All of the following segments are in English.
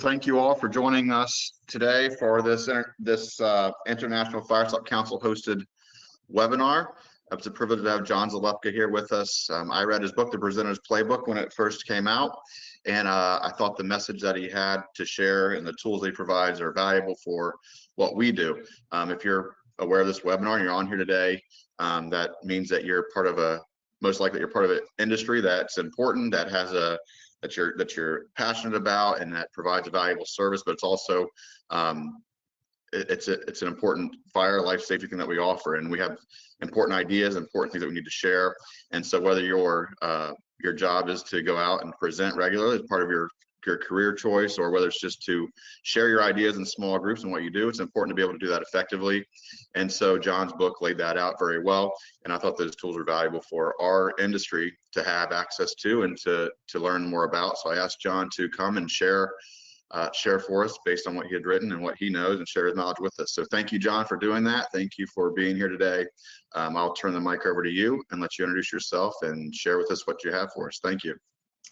thank you all for joining us today for this International Firestop Council hosted webinar. It's a privilege to have John Zalepka here with us. I read his book, The Presenter's Playbook, when it first came out, and I thought the message that he had to share and the tools that he provides are valuable for what we do. If you're aware of this webinar and you're on here today, that means that you're part of most likely you're part of an industry that's important, that has that you're passionate about, and that provides a valuable service. But it's also it's an important fire life safety thing that we offer, and we have important ideas, important things that we need to share. And so whether your job is to go out and present regularly as part of your career choice, or whether it's just to share your ideas in small groups and what you do, it's important to be able to do that effectively. And so John's book laid that out very well, and I thought those tools are valuable for our industry to have access to and to learn more about. So I asked John to come and share for us based on what he had written and what he knows, and share his knowledge with us. So thank you, John, for doing that. Thank you for being here today. I'll turn the mic over to you and let you introduce yourself and share with us what you have for us. Thank you.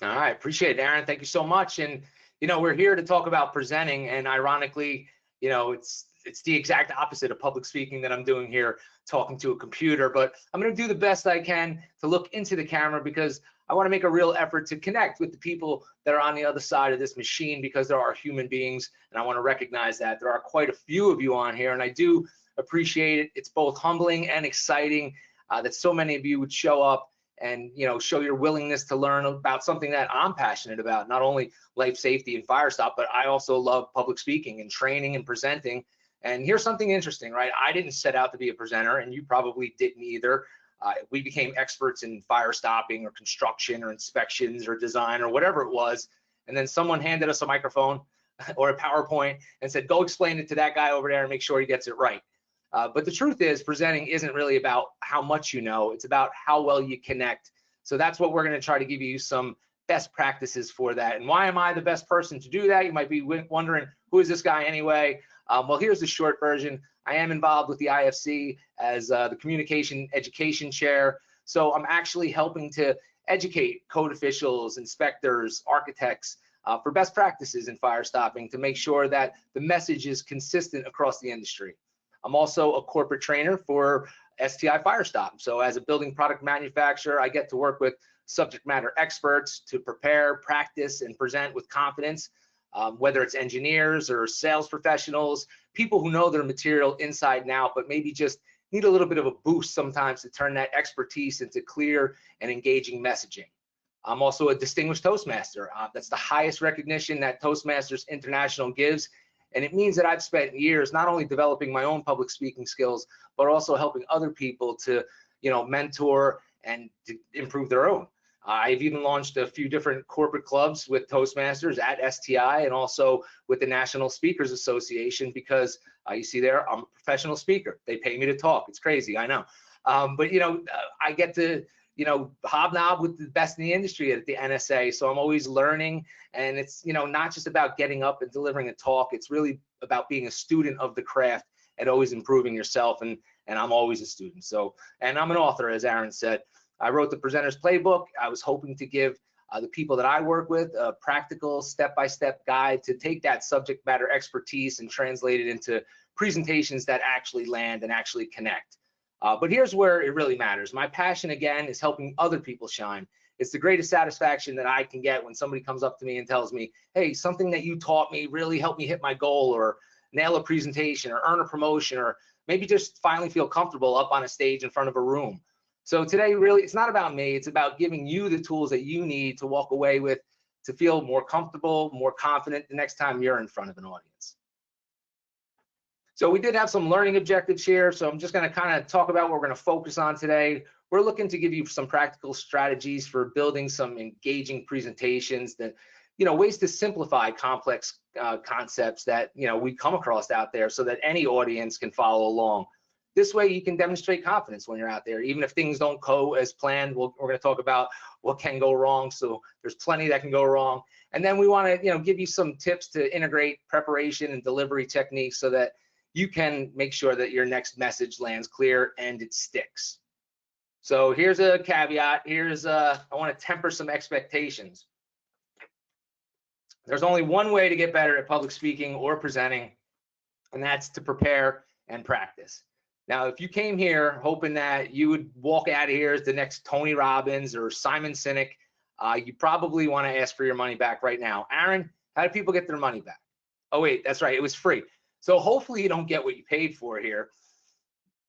All right, appreciate it, Aaron. Thank you so much. And we're here to talk about presenting, and ironically, it's the exact opposite of public speaking that I'm doing here, talking to a computer. But I'm going to do the best I can to look into the camera, because I want to make a real effort to connect with the people that are on the other side of this machine, because there are human beings, and I want to recognize that there are quite a few of you on here, and I do appreciate it. It's both humbling and exciting that so many of you would show up and show your willingness to learn about something that I'm passionate about, not only life safety and Firestop, but I also love public speaking and training and presenting. And here's something interesting, right? I didn't set out to be a presenter, and you probably didn't either. We became experts in fire stopping or construction or inspections or design or whatever it was, and then someone handed us a microphone or a PowerPoint and said, go explain it to that guy over there and make sure he gets it right. But the truth is, presenting isn't really about how much you know, it's about how well you connect. So that's what we're going to try to give you some best practices for that. And why am I the best person to do that? You might be wondering, who is this guy anyway? Well, here's the short version. I am involved with the IFC as the Communication Education Chair. So I'm actually helping to educate code officials, inspectors, architects for best practices in fire stopping, to make sure that the message is consistent across the industry. I'm also a corporate trainer for STI Firestop. So as a building product manufacturer, I get to work with subject matter experts to prepare, practice, and present with confidence, whether it's engineers or sales professionals, people who know their material inside and out, but maybe just need a little bit of a boost sometimes to turn that expertise into clear and engaging messaging. I'm also a distinguished Toastmaster. That's the highest recognition that Toastmasters International gives. And it means that I've spent years not only developing my own public speaking skills, but also helping other people to, mentor and to improve their own. I've even launched a few different corporate clubs with Toastmasters at STI, and also with the National Speakers Association, because you see there, I'm a professional speaker. They pay me to talk. It's crazy, I know. But I get to hobnob with the best in the industry at the NSA. So I'm always learning, and it's, not just about getting up and delivering a talk. It's really about being a student of the craft and always improving yourself. And I'm always a student. So, and I'm an author, as Aaron said. I wrote The Presenter's Playbook. I was hoping to give the people that I work with a practical step-by-step guide to take that subject matter expertise and translate it into presentations that actually land and actually connect. But here's where it really matters. My passion, again, is helping other people shine. It's the greatest satisfaction that I can get when somebody comes up to me and tells me, hey, something that you taught me really helped me hit my goal, or nail a presentation, or earn a promotion, or maybe just finally feel comfortable up on a stage in front of a room. So today, really, it's not about me. It's about giving you the tools that you need to walk away with, to feel more comfortable, more confident the next time you're in front of an audience. So we did have some learning objectives here, so I'm just going to kind of talk about what we're going to focus on today. We're looking to give you some practical strategies for building some engaging presentations, that, ways to simplify complex concepts that, we come across out there, so that any audience can follow along. This way you can demonstrate confidence when you're out there, even if things don't go as planned. We're going to talk about what can go wrong, so there's plenty that can go wrong. And then we want to, give you some tips to integrate preparation and delivery techniques, so that you can make sure that your next message lands clear and it sticks. So here's a caveat. I want to temper some expectations. There's only one way to get better at public speaking or presenting, and that's to prepare and practice. Now, if you came here hoping that you would walk out of here as the next Tony Robbins or Simon Sinek, you probably want to ask for your money back right now. Aaron, how do people get their money back? Oh, wait, that's right. It was free. So hopefully you don't get what you paid for here.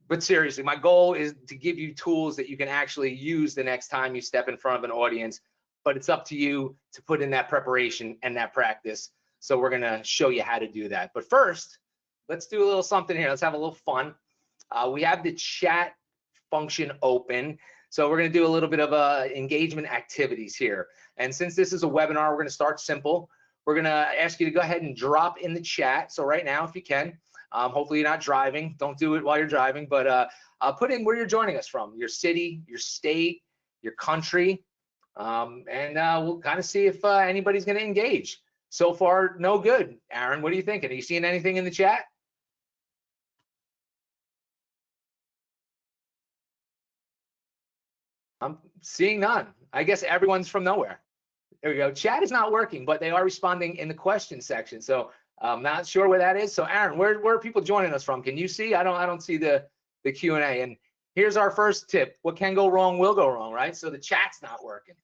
But seriously, my goal is to give you tools that you can actually use the next time you step in front of an audience. But it's up to you to put in that preparation and that practice. So we're going to show you how to do that. But first, let's do a little something here. Let's have a little fun. We have the chat function open. So we're going to do a little bit of engagement activities here. And since this is a webinar, we're going to start simple. We're going to ask you to go ahead and drop in the chat. So right now, if you can, hopefully you're not driving. Don't do it while you're driving, but put in where you're joining us from, your city, your state, your country. And we'll kind of see if anybody's going to engage. So far, no good. Aaron, what are you thinking? Are you seeing anything in the chat? I'm seeing none. I guess everyone's from nowhere. There we go. Chat is not working, but they are responding in the question section. So I'm not sure where that is. So Aaron, where are people joining us from? Can you see? I don't see the Q&A. And here's our first tip. What can go wrong will go wrong, right? So the chat's not working.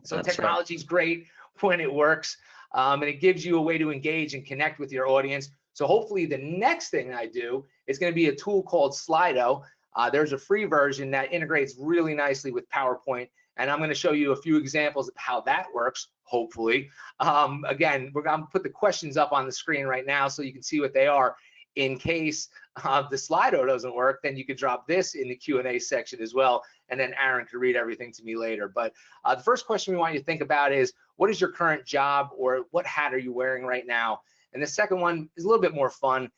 So technology is great when it works, and it gives you a way to engage and connect with your audience. So hopefully the next thing I do is going to be a tool called Slido. There's a free version that integrates really nicely with PowerPoint, and I'm going to show you a few examples of how that works, hopefully. Again, we're going to put the questions up on the screen right now so you can see what they are. In case the Slido doesn't work, then you could drop this in the Q&A section as well, and then Aaron can read everything to me later. But the first question we want you to think about is, what is your current job, or what hat are you wearing right now? And the second one is a little bit more fun.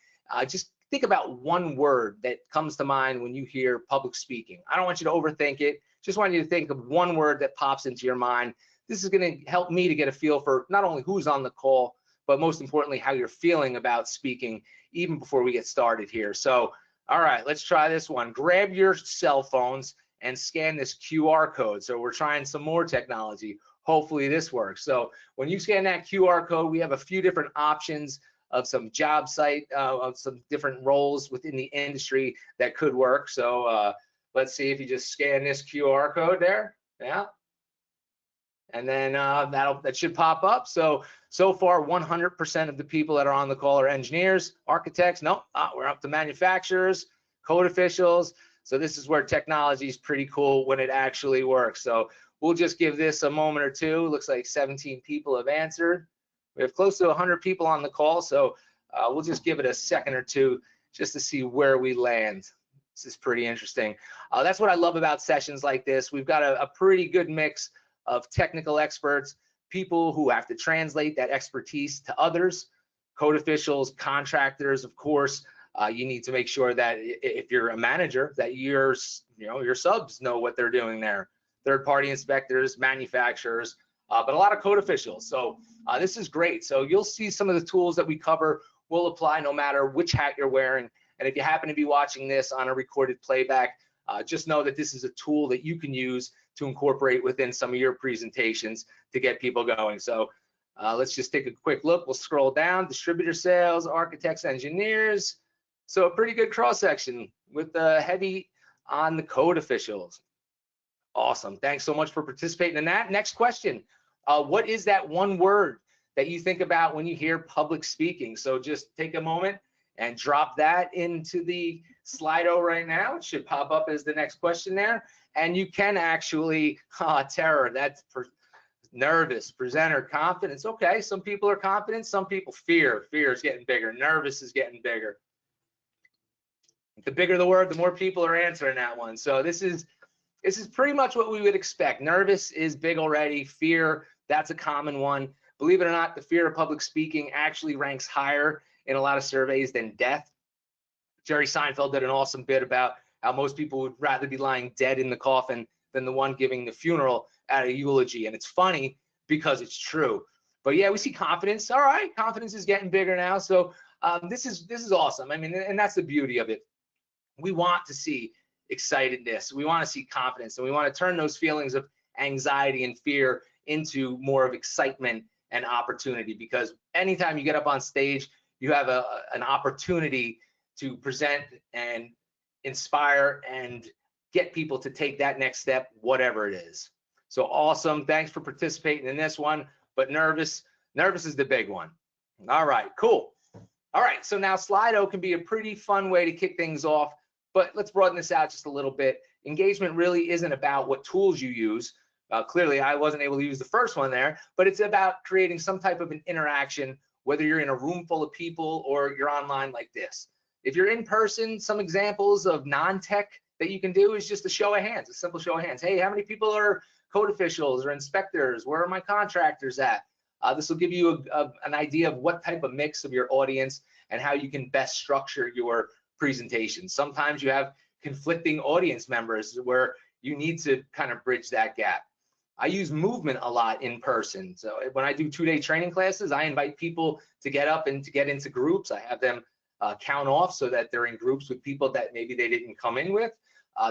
Just think about one word that comes to mind when you hear public speaking. I don't want you to overthink it. Just want you to think of one word that pops into your mind. This is going to help me to get a feel for not only who's on the call, but most importantly, how you're feeling about speaking even before we get started here. So, all right, let's try this one. Grab your cell phones and scan this QR code. So we're trying some more technology. Hopefully this works. So when you scan that QR code, we have a few different options of some job site, of some different roles within the industry that could work. So let's see if you just scan this QR code there. Yeah. And then that should pop up. So far, 100% of the people that are on the call are engineers, architects. Nope, we're up to manufacturers, code officials. So this is where technology is pretty cool when it actually works. So we'll just give this a moment or two. Looks like 17 people have answered. We have close to 100 people on the call. So we'll just give it a second or two just to see where we land. This is pretty interesting. That's what I love about sessions like this. We've got a pretty good mix of technical experts, people who have to translate that expertise to others, code officials, contractors, of course. You need to make sure that if you're a manager, that your subs know what they're doing there. Third-party inspectors, manufacturers, but a lot of code officials. So this is great. So you'll see some of the tools that we cover will apply no matter which hat you're wearing. And if you happen to be watching this on a recorded playback, just know that this is a tool that you can use to incorporate within some of your presentations to get people going. So let's just take a quick look. We'll scroll down. Distributor sales, architects, engineers. So a pretty good cross section with heavy on the code officials. Awesome. Thanks so much for participating in that. Next question. What is that one word that you think about when you hear public speaking? So just take a moment and drop that into the Slido right now. It should pop up as the next question there. And you can actually, terror, that's nervous, presenter, confidence. Okay, some people are confident, some people fear. Fear is getting bigger, nervous is getting bigger. The bigger the word, the more people are answering that one. So this is pretty much what we would expect. Nervous is big already. Fear, that's a common one. Believe it or not, the fear of public speaking actually ranks higher in a lot of surveys than death. Jerry Seinfeld did an awesome bit about how most people would rather be lying dead in the coffin than the one giving the funeral at a eulogy. And it's funny because it's true. But yeah, we see confidence. All right, confidence is getting bigger now. So this is awesome. I mean, and that's the beauty of it. We want to see excitedness. We want to see confidence, and we want to turn those feelings of anxiety and fear into more of excitement and opportunity, because anytime you get up on stage, you have an opportunity to present and inspire and get people to take that next step, whatever it is. So awesome. Thanks for participating in this one, but nervous is the big one. All right, cool. All right, so now Slido can be a pretty fun way to kick things off, but let's broaden this out just a little bit. Engagement really isn't about what tools you use. Clearly, I wasn't able to use the first one there, but it's about creating some type of an interaction, whether you're in a room full of people or you're online like this. If you're in person, some examples of non-tech that you can do is just a show of hands, a simple show of hands. Hey, how many people are code officials or inspectors? Where are my contractors at? This will give you an idea of what type of mix of your audience and how you can best structure your presentation. Sometimes you have conflicting audience members where you need to kind of bridge that gap. I use movement a lot in person. So when I do 2-day training classes, I invite people to get up and to get into groups. I have them count off so that they're in groups with people that maybe they didn't come in with.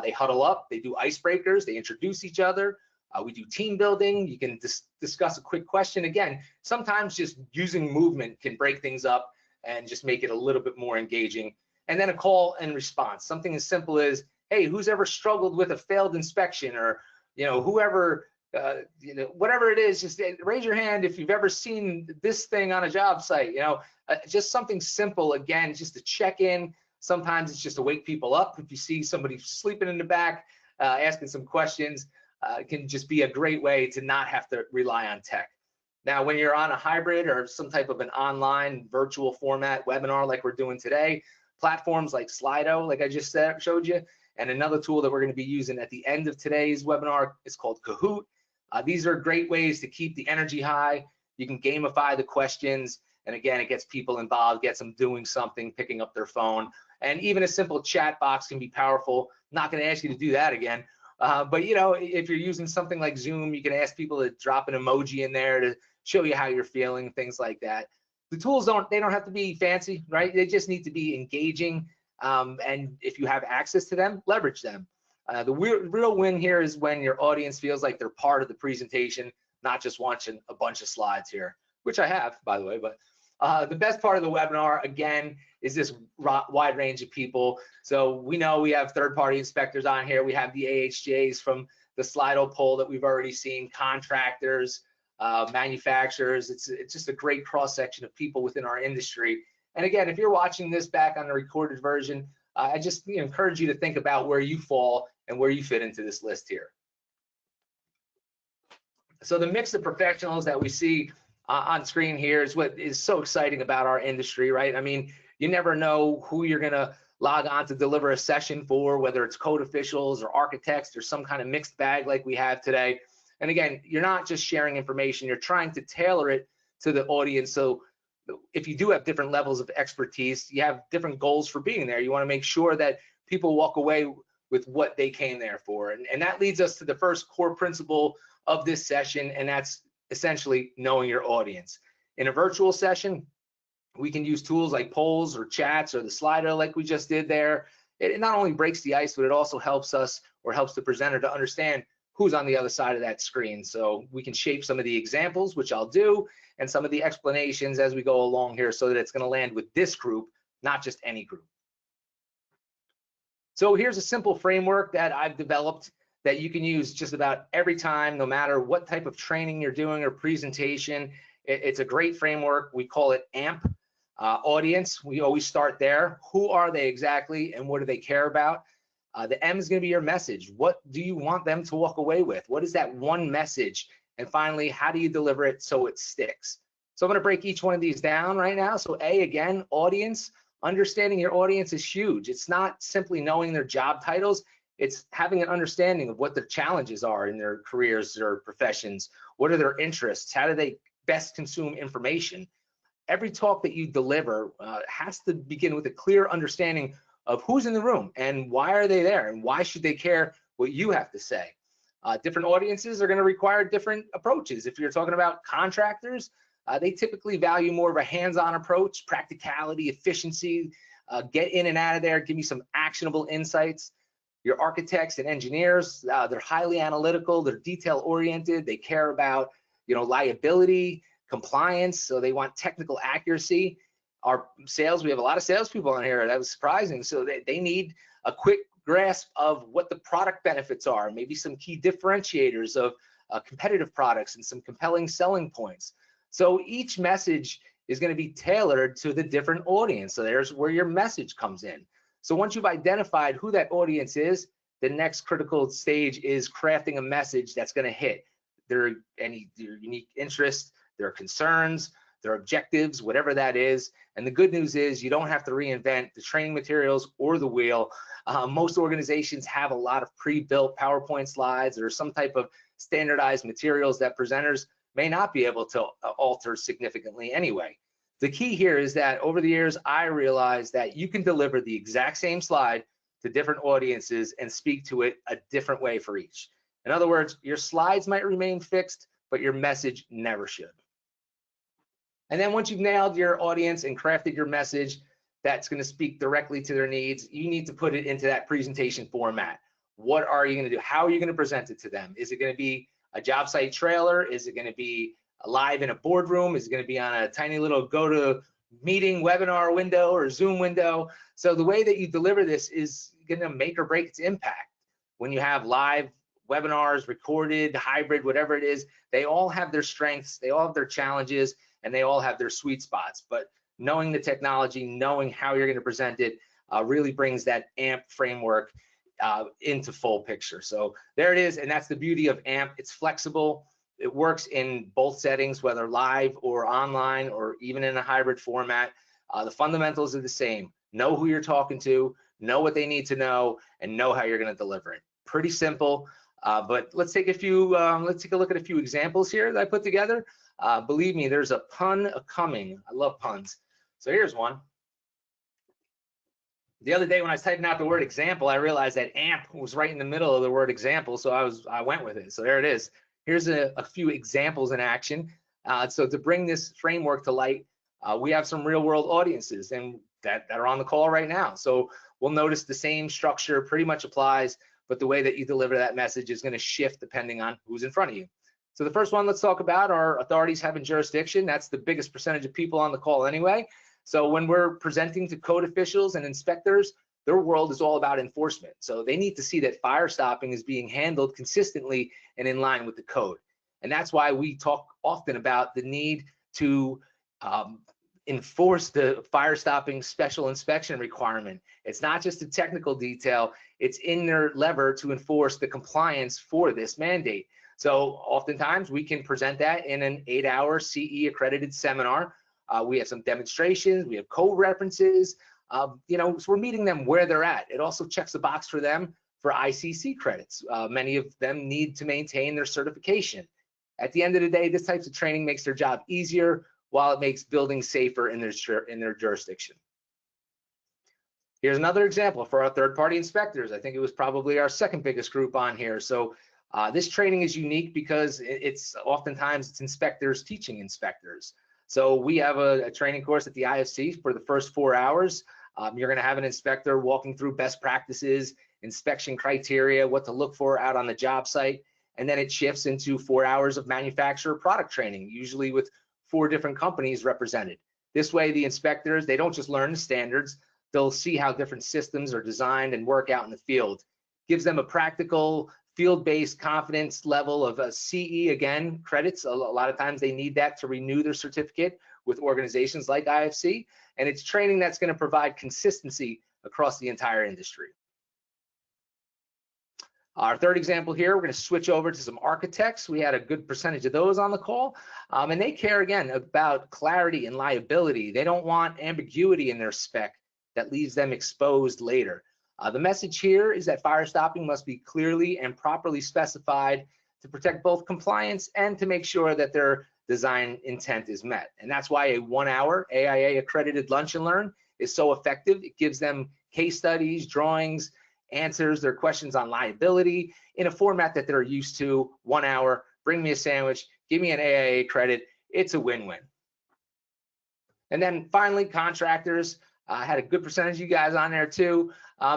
They huddle up, they do icebreakers, they introduce each other. We do team building. You can discuss a quick question. Again, sometimes just using movement can break things up and just make it a little bit more engaging. And then a call and response, something as simple as, hey, who's ever struggled with a failed inspection, or whoever, whatever it is, just raise your hand if you've ever seen this thing on a job site. Just something simple, again, just to check in. Sometimes it's just to wake people up. If you see somebody sleeping in the back, asking some questions, it can just be a great way to not have to rely on tech. Now, when you're on a hybrid or some type of an online virtual format webinar like we're doing today, platforms like Slido, like I just showed you, and another tool that we're going to be using at the end of today's webinar is called Kahoot. These are great ways to keep the energy high. You can gamify the questions, and again, it gets people involved, gets them doing something, picking up their phone, and even a simple chat box can be powerful. Not going to ask you to do that again. But if you're using something like Zoom, you can ask people to drop an emoji in there to show you how you're feeling, things like that. The tools don't have to be fancy, right? They just need to be engaging. And if you have access to them, leverage them. The real win here is when your audience feels like they're part of the presentation, not just watching a bunch of slides here, which I have, by the way. But the best part of the webinar, again, is this wide range of people. So we know we have third-party inspectors on here. We have the AHJs from the Slido poll that we've already seen, contractors, manufacturers. It's just a great cross-section of people within our industry. And again, if you're watching this back on the recorded version, I just encourage you to think about where you fall and where you fit into this list here. So the mix of professionals that we see on screen here is what is so exciting about our industry, right? I mean, you never know who you're gonna log on to deliver a session for, whether it's code officials or architects or some kind of mixed bag like we have today. And again, you're not just sharing information, you're trying to tailor it to the audience. So if you do have different levels of expertise, you have different goals for being there. You wanna make sure that people walk away with what they came there for. And that leads us to the first core principle of this session, and that's essentially knowing your audience. In a virtual session, we can use tools like polls or chats or the Slido like we just did there. It not only breaks the ice, but it also helps us, or helps the presenter, to understand who's on the other side of that screen. So we can shape some of the examples, which I'll do, and some of the explanations as we go along here, so that it's going to land with this group, not just any group. So here's a simple framework that I've developed that you can use just about every time, no matter what type of training you're doing or presentation. It's a great framework. We call it AMP. Audience, we always start there. Who are they exactly, and what do they care about? The M is going to be your message. What do you want them to walk away with? What is that one message? And finally, how do you deliver it so it sticks? So I'm going to break each one of these down right now. So A, again, audience. Understanding your audience is huge. It's not simply knowing their job titles. It's having an understanding of what their challenges are in their careers or professions. What are their interests? How do they best consume information? Every talk that you deliver has to begin with a clear understanding of who's in the room and why are they there, and why should they care what you have to say. Different audiences are going to require different approaches. If you're talking about contractors, they typically value more of a hands-on approach, practicality, efficiency, get in and out of there, give me some actionable insights. Your architects and engineers, they're highly analytical, they're detail-oriented, they care about liability, compliance, so they want technical accuracy. Our sales, we have a lot of salespeople on here. That was surprising. So they need a quick grasp of what the product benefits are, maybe some key differentiators of competitive products and some compelling selling points. So each message is going to be tailored to the different audience. So there's where your message comes in. So once you've identified who that audience is, the next critical stage is crafting a message that's going to hit their unique interests, their concerns, their objectives, whatever that is. And the good news is you don't have to reinvent the training materials or the wheel. Most organizations have a lot of pre-built PowerPoint slides or some type of standardized materials that presenters may not be able to alter significantly anyway. The key here is that over the years, I realized that you can deliver the exact same slide to different audiences and speak to it a different way for each. In other words, your slides might remain fixed, but your message never should. And then once you've nailed your audience and crafted your message that's going to speak directly to their needs, you need to put it into that presentation format. What are you going to do? How are you going to present it to them? Is it going to be a job site trailer? Is it going to be live in a boardroom? Is it going to be on a tiny little go-to meeting webinar window or Zoom window? So the way that you deliver this is going to make or break its impact. When you have live webinars, recorded, hybrid, whatever it is, they all have their strengths, they all have their challenges, and they all have their sweet spots. But knowing the technology, knowing how you're going to present it, really brings that AMP framework into full picture. So there it is, and that's the beauty of AMP. It's flexible. It works in both settings, whether live or online or even in a hybrid format. The fundamentals are the same. Know who you're talking to, know what they need to know, and know how you're going to deliver it. Pretty simple, but let's take a look at a few examples here that I put together. Believe me, there's a pun coming. I love puns. So here's one. The other day when I was typing out the word example, I realized that AMP was right in the middle of the word example, so I went with it. So there it is. Here's a few examples in action. So to bring this framework to light, we have some real world audiences and that are on the call right now. So we'll notice the same structure pretty much applies, but the way that you deliver that message is going to shift depending on who's in front of you. So the first one let's talk about are authorities having jurisdiction. That's the biggest percentage of people on the call anyway. So when we're presenting to code officials and inspectors, their world is all about enforcement. So they need to see that fire stopping is being handled consistently and in line with the code. And that's why we talk often about the need to enforce the fire stopping special inspection requirement. It's not just a technical detail, it's in their lever to enforce the compliance for this mandate. So oftentimes we can present that in an 8-hour CE accredited seminar. We have some demonstrations, we have code references, so we're meeting them where they're at. It also checks the box for them for ICC credits. Many of them need to maintain their certification. At the end of the day, this type of training makes their job easier while it makes buildings safer in their jurisdiction. Here's another example for our third-party inspectors. I think it was probably our second biggest group on here. So this training is unique because it's oftentimes inspectors teaching inspectors. So we have a training course at the IFC for the first 4 hours. You're going to have an inspector walking through best practices, inspection criteria, what to look for out on the job site, and then it shifts into 4 hours of manufacturer product training, usually with 4 different companies represented. This way, the inspectors, they don't just learn the standards, they'll see how different systems are designed and work out in the field. Gives them a practical, field-based confidence level of CE, again, credits. A lot of times they need that to renew their certificate with organizations like IFC, and it's training that's going to provide consistency across the entire industry. Our third example here, we're going to switch over to some architects. We had a good percentage of those on the call, and they care, again, about clarity and liability. They don't want ambiguity in their spec that leaves them exposed later. The message here is that fire stopping must be clearly and properly specified to protect both compliance and to make sure that their design intent is met. And that's why a 1-hour AIA accredited lunch and learn is so effective. It gives them case studies, drawings, answers their questions on liability in a format that they're used to. 1 hour, bring me a sandwich, give me an AIA credit. It's a win-win. And then finally, contractors. I had a good percentage of you guys on there too.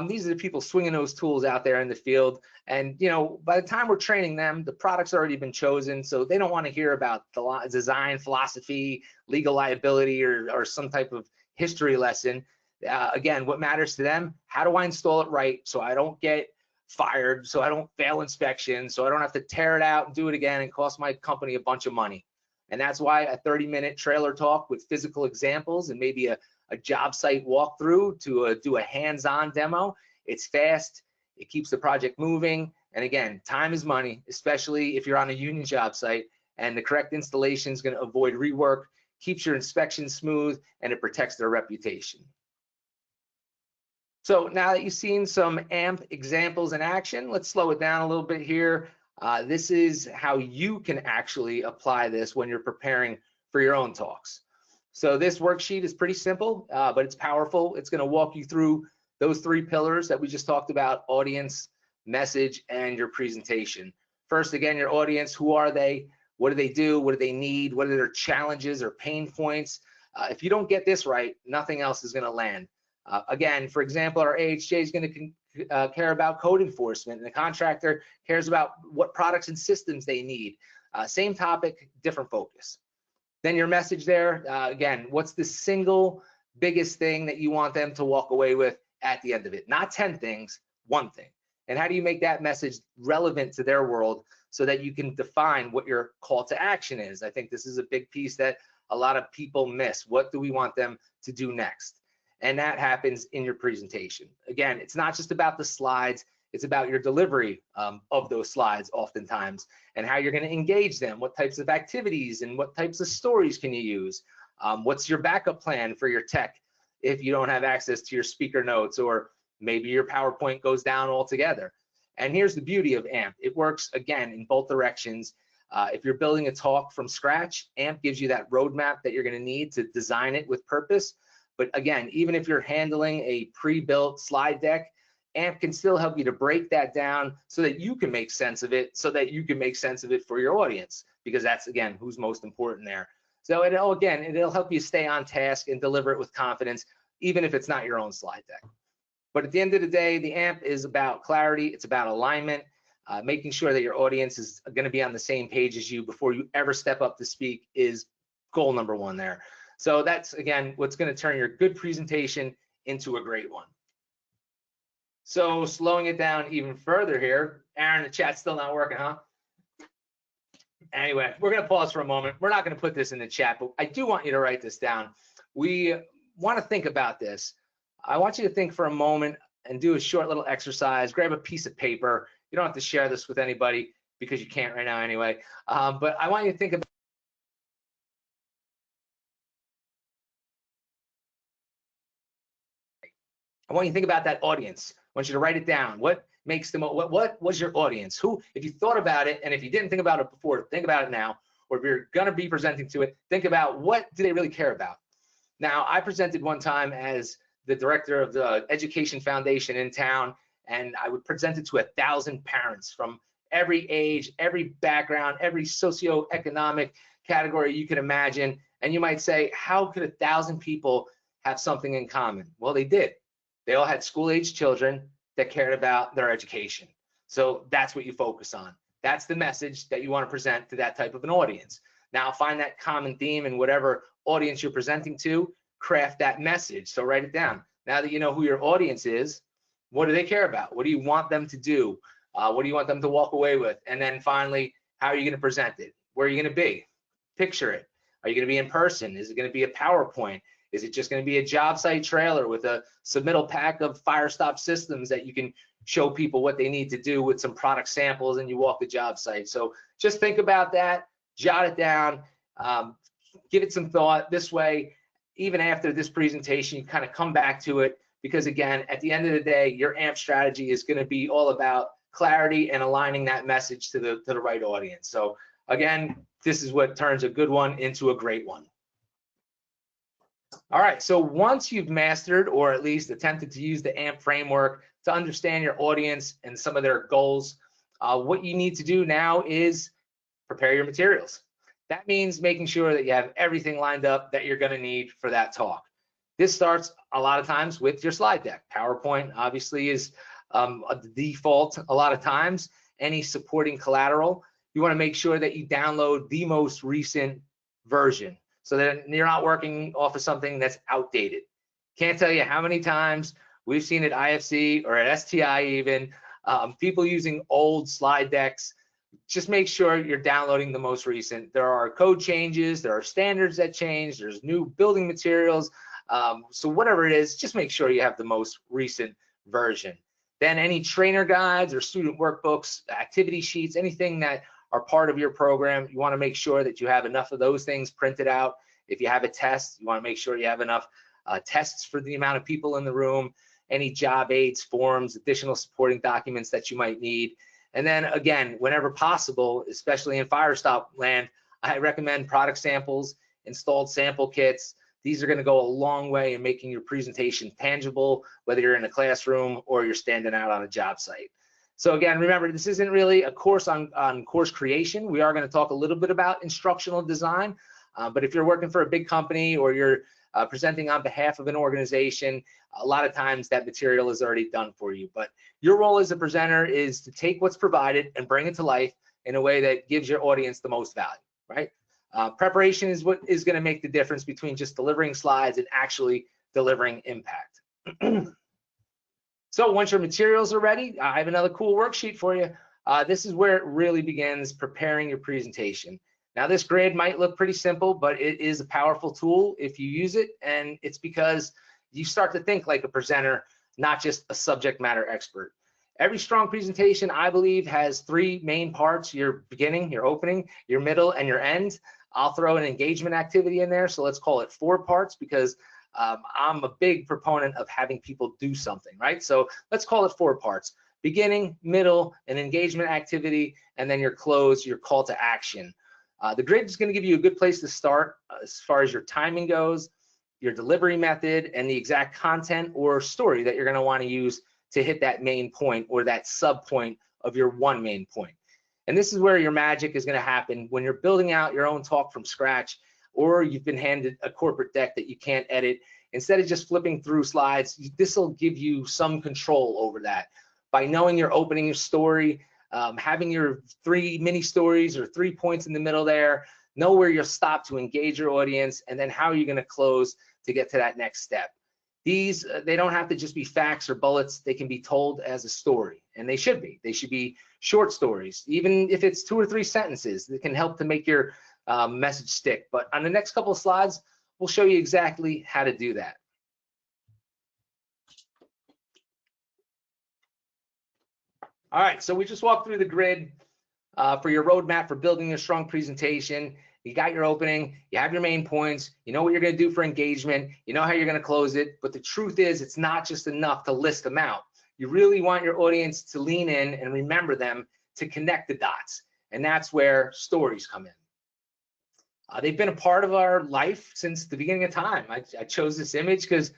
These are the people swinging those tools out there in the field. And, you know, by the time we're training them, the product's already been chosen. So they don't want to hear about the design philosophy, legal liability, or some type of history lesson. Again, what matters to them, how do I install it right so I don't get fired, so I don't fail inspection, so I don't have to tear it out and do it again and cost my company a bunch of money. And that's why a 30-minute trailer talk with physical examples and maybe a job site walkthrough to do a hands-on demo. It's fast, it keeps the project moving, and again, time is money, especially if you're on a union job site, and the correct installation is going to avoid rework, keeps your inspection smooth, and it protects their reputation. So now that you've seen some AMP examples in action, let's slow it down a little bit here. This is how you can actually apply this when you're preparing for your own talks. So this worksheet is pretty simple, but it's powerful. It's going to walk you through those 3 pillars that we just talked about: audience, message, and your presentation. First, again, your audience. Who are they? What do they do? What do they need? What are their challenges or pain points? If you don't get this right, nothing else is going to land. Again, for example, our AHJ is going to care about code enforcement, and the contractor cares about what products and systems they need. Same topic, different focus. Then your message there, again, what's the single biggest thing that you want them to walk away with at the end of it? Not 10 things, 1 thing. And how do you make that message relevant to their world so that you can define what your call to action is? I think this is a big piece that a lot of people miss. What do we want them to do next? And that happens in your presentation. Again, it's not just about the slides, it's about your delivery of those slides oftentimes, and how you're going to engage them, what types of activities and what types of stories can you use. What's your backup plan for your tech if you don't have access to your speaker notes, or maybe your PowerPoint goes down altogether. And here's the beauty of AMP. It works, again, in both directions. If you're building a talk from scratch, AMP gives you that roadmap that you're going to need to design it with purpose. But again, even if you're handling a pre-built slide deck, AMP can still help you to break that down so that you can make sense of it, so that you can make sense of it for your audience, because that's, again, who's most important there. So it'll help you stay on task and deliver it with confidence, even if it's not your own slide deck. But at the end of the day, the AMP is about clarity. It's about alignment, making sure that your audience is going to be on the same page as you before you ever step up to speak is goal number 1 there. So that's, again, what's going to turn your good presentation into a great one. So slowing it down even further here, Aaron, the chat's still not working, huh? Anyway, we're going to pause for a moment. We're not going to put this in the chat, but I do want you to write this down. We want to think about this. I want you to think for a moment and do a short little exercise. Grab a piece of paper. You don't have to share this with anybody because you can't right now anyway. But I want you to think about that audience. I want you to write it down. What makes them? What was your audience? Who, if you thought about it, and if you didn't think about it before, think about it now. Or if you're going to be presenting to it, think about what do they really care about. Now, I presented one time as the director of the education foundation in town, and I would present it to 1,000 parents from every age, every background, every socioeconomic category you can imagine. And you might say, how could 1,000 people have something in common? Well, they did. They all had school-age children that cared about their education. So that's what you focus on. That's the message that you want to present to that type of an audience. Now find that common theme in whatever audience you're presenting to, craft that message. So write it down. Now that you know who your audience is, what do they care about? What do you want them to do? What do you want them to walk away with? And then finally, how are you going to present it? Where are you going to be? Picture it. Are you going to be in person? Is it going to be a PowerPoint? Is it just going to be a job site trailer with a submittal pack of Firestop systems that you can show people what they need to do with some product samples and you walk the job site? So just think about that, jot it down, give it some thought. This way, even after this presentation, you kind of come back to it, because again, at the end of the day, your AMP strategy is going to be all about clarity and aligning that message to the right audience. So again, this is what turns a good one into a great one. All right, so once you've mastered or at least attempted to use the AMP framework to understand your audience and some of their goals, what you need to do now is prepare your materials. That means making sure that you have everything lined up that you're going to need for that talk. This starts a lot of times with your slide deck. PowerPoint obviously is a default a lot of times. Any supporting collateral, you want to make sure that you download the most recent version so that you're not working off of something that's outdated. Can't tell you how many times we've seen at IFC or at STI even, people using old slide decks. Just make sure you're downloading the most recent. There are code changes, there are standards that change, there's new building materials. So whatever it is, just make sure you have the most recent version. Then any trainer guides or student workbooks, activity sheets, anything that are part of your program, you want to make sure that you have enough of those things printed out. If you have a test, you want to make sure you have enough tests for the amount of people in the room, any job aids, forms, additional supporting documents that you might need. And then again, whenever possible, especially in Firestop land, I recommend product samples, installed sample kits. These are going to go a long way in making your presentation tangible, whether you're in a classroom or you're standing out on a job site. So again, remember, this isn't really a course on course creation. We are going to talk a little bit about instructional design, but if you're working for a big company or you're presenting on behalf of an organization, a lot of times that material is already done for you. But your role as a presenter is to take what's provided and bring it to life in a way that gives your audience the most value, right? Preparation is what is going to make the difference between just delivering slides and actually delivering impact. So once your materials are ready, I have another cool worksheet for you. This is where it really begins preparing your presentation. Now this grid might look pretty simple, but it is a powerful tool if you use it, and it's because you start to think like a presenter, not just a subject matter expert. Every strong presentation, I believe, has three main parts: your beginning, your opening, your middle, and your end. I'll throw an engagement activity in there, so let's call it 4 parts because I'm a big proponent of having people do something, right? So let's call it 4 parts: beginning, middle, an engagement activity, and then your close, your call to action. The grid is going to give you a good place to start as far as your timing goes, your delivery method, and the exact content or story that you're going to want to use to hit that main point or that sub point of your one main point. And this is where your magic is going to happen when you're building out your own talk from scratch, or you've been handed a corporate deck that you can't edit. Instead of just flipping through slides, this will give you some control over that. By knowing your opening story, having your 3 mini stories or 3 points in the middle there, know where you'll stop to engage your audience, and then how you're going to close to get to that next step. These, they don't have to just be facts or bullets. They can be told as a story, and they should be. They should be short stories, even if it's 2 or 3 sentences that can help to make your message stick. But on the next couple of slides, we'll show you exactly how to do that. All right, so we just walked through the grid for your roadmap for building a strong presentation. You got your opening, you have your main points, you know what you're going to do for engagement, you know how you're going to close it. But the truth is, it's not just enough to list them out. You really want your audience to lean in and remember them, to connect the dots. And that's where stories come in. They've been a part of our life since the beginning of time. I chose this image because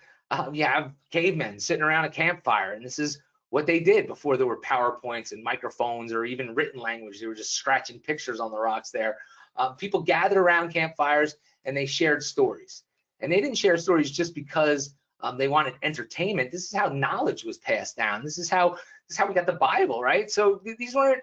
you have cavemen sitting around a campfire, and this is what they did before there were PowerPoints and microphones or even written language. They were just scratching pictures on the rocks there. People gathered around campfires and they shared stories. And they didn't share stories just because they wanted entertainment. This is how knowledge was passed down. This is how we got the Bible, right? So these are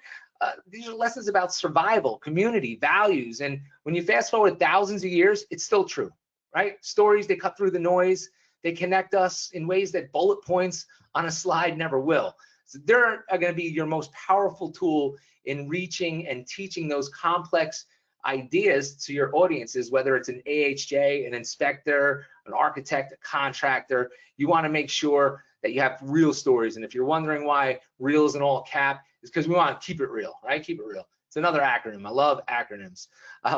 lessons about survival, community, values. And when you fast forward thousands of years, it's still true, right? Stories, they cut through the noise. They connect us in ways that bullet points on a slide never will. So they're going to be your most powerful tool in reaching and teaching those complex ideas to your audiences, whether it's an AHJ, an inspector, an architect, a contractor. You want to make sure that you have real stories. And if you're wondering why real is in all cap, it's because we want to keep it real, right? Keep it real. It's another acronym. I love acronyms.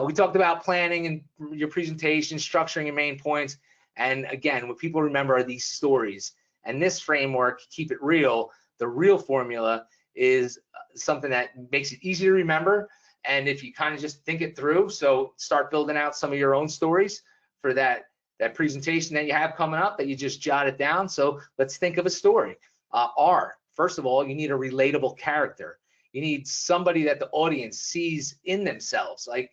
We talked about planning and your presentation, structuring your main points. And again, what people remember are these stories. And this framework, keep it real, the real formula is something that makes it easy to remember. And if you kind of just think it through, so start building out some of your own stories for that presentation that you have coming up, that you just jot it down. So let's think of a story. First of all, you need a relatable character. You need somebody that the audience sees in themselves. Like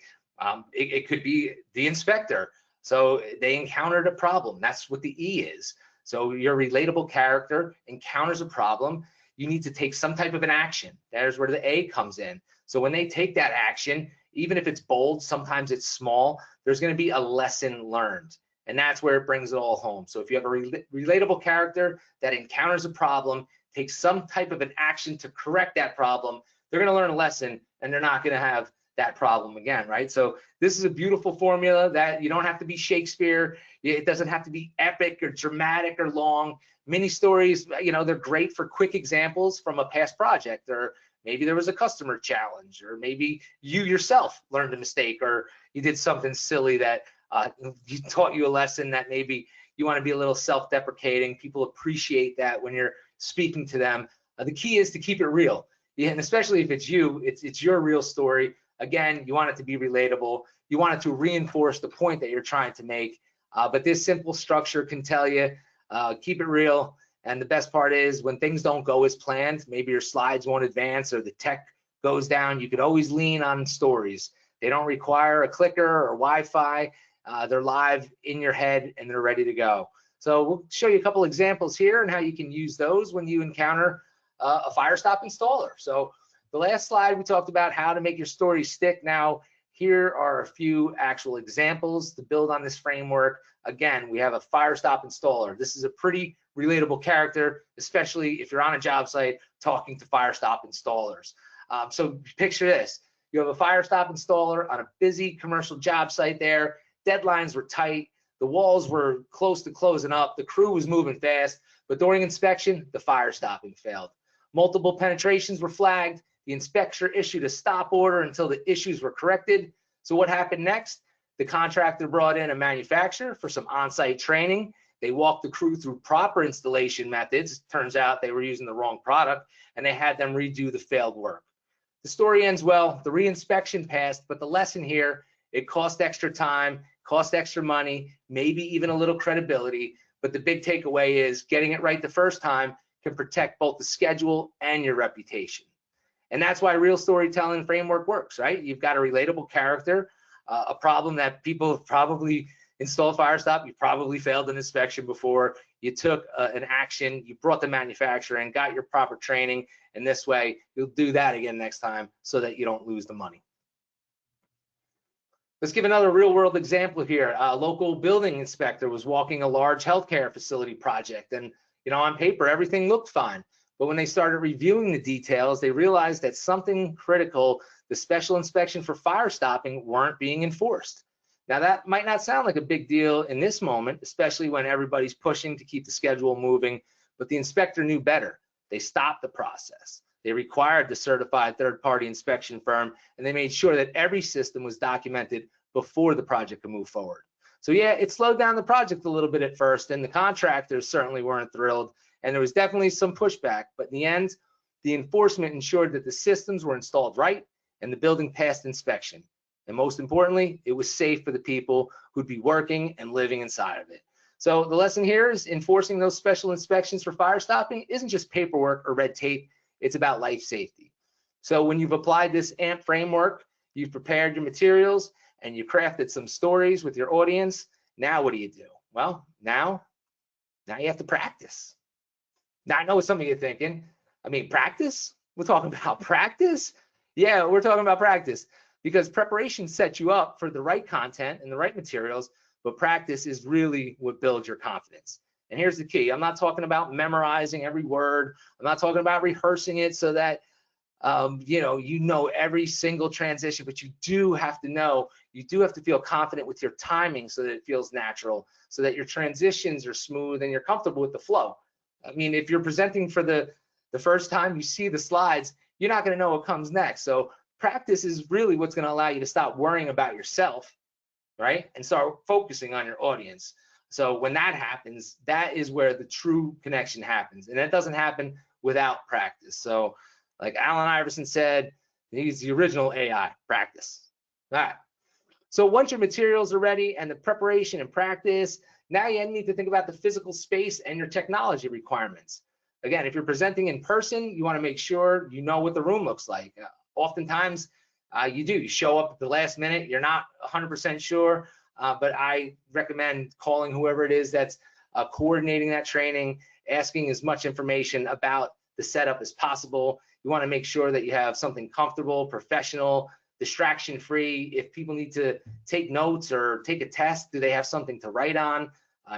it could be the inspector, So they encountered a problem. That's what the E is. So your relatable character encounters a problem. You need to take some type of an action. There's where the A comes in. So when they take that action, even if it's bold, sometimes it's small, there's going to be a lesson learned. And that's where it brings it all home. So if you have a relatable character that encounters a problem, takes some type of an action to correct that problem, they're going to learn a lesson and they're not going to have that problem again, right? So this is a beautiful formula that you don't have to be Shakespeare. It doesn't have to be epic or dramatic or long. Mini stories, you know, they're great for quick examples from a past project, or maybe there was a customer challenge, or maybe you yourself learned a mistake, or you did something silly that taught you a lesson that maybe you want to be a little self-deprecating. People appreciate that when you're speaking to them. The key is to keep it real. Yeah, and especially if it's you, it's your real story. Again, you want it to be relatable. You want it to reinforce the point that you're trying to make. But this simple structure can tell you, keep it real. And the best part is when things don't go as planned, maybe your slides won't advance or the tech goes down, you could always lean on stories. They don't require a clicker or Wi-Fi. They're live in your head and they're ready to go. So we'll show you a couple examples here and how you can use those when you encounter a Firestop installer. So the last slide, we talked about how to make your story stick. Now, here are a few actual examples to build on this framework. Again, we have a Firestop installer. This is a pretty relatable character, especially if you're on a job site talking to Firestop installers. So picture this. You have a Firestop installer on a busy commercial job site there. Deadlines were tight. The walls were close to closing up. The crew was moving fast, but during inspection, the fire stopping failed. Multiple penetrations were flagged. The inspector issued a stop order until the issues were corrected. So what happened next? The contractor brought in a manufacturer for some on-site training. They walked the crew through proper installation methods. Turns out they were using the wrong product, and they had them redo the failed work. The story ends well. The re-inspection passed, but the lesson here, it cost extra time, cost extra money, maybe even a little credibility. But the big takeaway is getting it right the first time can protect both the schedule and your reputation. And that's why real storytelling framework works, right? You've got a relatable character, a problem that people have probably installed Firestop, you probably failed an inspection before, you took an action, you brought the manufacturer and got your proper training, and this way you'll do that again next time so that you don't lose the money. Let's give another real world example here. A local building inspector was walking a large healthcare facility project, and on paper, everything looked fine. But when they started reviewing the details, they realized that something critical, the special inspection for fire stopping, weren't being enforced. Now that might not sound like a big deal in this moment, especially when everybody's pushing to keep the schedule moving, but the inspector knew better. They stopped the process. They required the certified third-party inspection firm, and they made sure that every system was documented before the project could move forward. So yeah, it slowed down the project a little bit at first, and the contractors certainly weren't thrilled, and there was definitely some pushback, but in the end, the enforcement ensured that the systems were installed right and the building passed inspection. And most importantly, it was safe for the people who'd be working and living inside of it. So the lesson here is enforcing those special inspections for fire stopping isn't just paperwork or red tape, it's about life safety. So when you've applied this AMP framework, you've prepared your materials, and you crafted some stories with your audience, now what do? Well, now you have to practice. Now I know what some of you are thinking. I mean, practice? We're talking about practice? Yeah, we're talking about practice because preparation sets you up for the right content and the right materials, but practice is really what builds your confidence. And here's the key. I'm not talking about memorizing every word. I'm not talking about rehearsing it so that you know every single transition, but you do have to feel confident with your timing so that it feels natural, so that your transitions are smooth and you're comfortable with the flow. I mean, if you're presenting for the first time you see the slides, you're not going to know what comes next. So practice is really what's going to allow you to stop worrying about yourself, right? And start focusing on your audience. So when that happens, that is where the true connection happens. And that doesn't happen without practice. So like Allen Iverson said, he's the original AI, practice. All right. So once your materials are ready and the preparation and practice, now you need to think about the physical space and your technology requirements. Again, if you're presenting in person, you want to make sure you know what the room looks like. Oftentimes, you show up at the last minute, you're not 100% sure. but I recommend calling whoever it is that's coordinating that training, asking as much information about the setup as possible. You want to make sure that you have something comfortable, professional, distraction-free. If people need to take notes or take a test, do they have something to write on?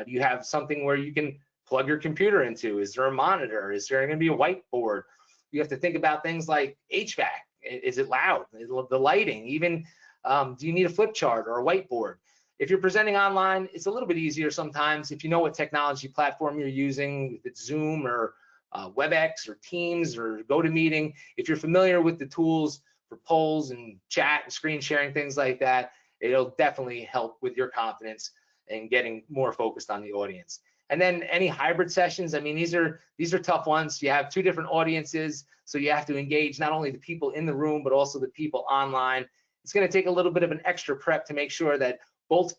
Do you have something where you can plug your computer into? Is there a monitor? Is there going to be a whiteboard? You have to think about things like HVAC. Is it loud? The lighting, even do you need a flip chart or a whiteboard? If you're presenting online, it's a little bit easier sometimes if you know what technology platform you're using, if it's Zoom or WebEx or Teams or GoToMeeting. If you're familiar with the tools for polls and chat and screen sharing, things like that, it'll definitely help with your confidence and getting more focused on the audience. And then any hybrid sessions, I mean, these are tough ones. You have two different audiences, so you have to engage not only the people in the room, but also the people online. It's going to take a little bit of an extra prep to make sure that both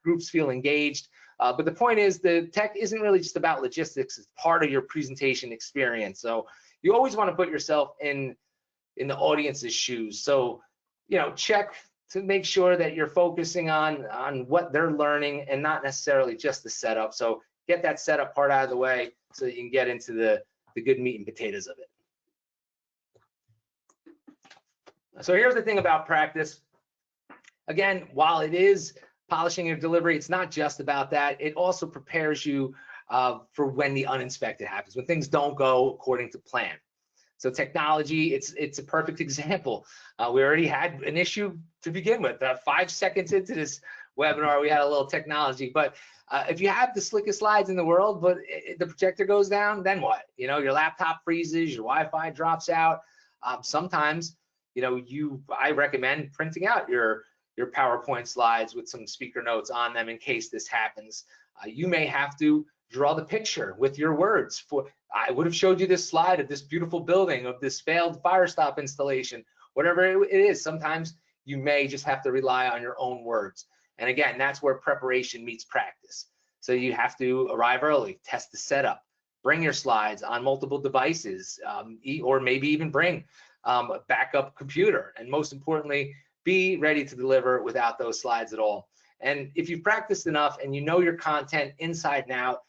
groups feel engaged. But the point is, the tech isn't really just about logistics. It's part of your presentation experience. So you always want to put yourself in the audience's shoes. So, you know, check to make sure that you're focusing on what they're learning and not necessarily just the setup. So get that setup part out of the way so that you can get into the good meat and potatoes of it. So here's the thing about practice. Again, while it is polishing your delivery, it's not just about that. It also prepares you for when the unexpected happens, when things don't go according to plan. So technology, it's a perfect example. We already had an issue to begin with. 5 seconds into this webinar, we had a little technology. But if you have the slickest slides in the world, but the projector goes down, then what? You know, your laptop freezes, your Wi-Fi drops out. Sometimes, you know, I recommend printing out your PowerPoint slides with some speaker notes on them in case this happens. You may have to draw the picture with your words. I would have showed you this slide of this beautiful building, of this failed Firestop installation, whatever it is. Sometimes you may just have to rely on your own words. And again, that's where preparation meets practice. So you have to arrive early, test the setup, bring your slides on multiple devices, or maybe even bring a backup computer. And most importantly, be ready to deliver without those slides at all. And if you've practiced enough and you know your content inside and out,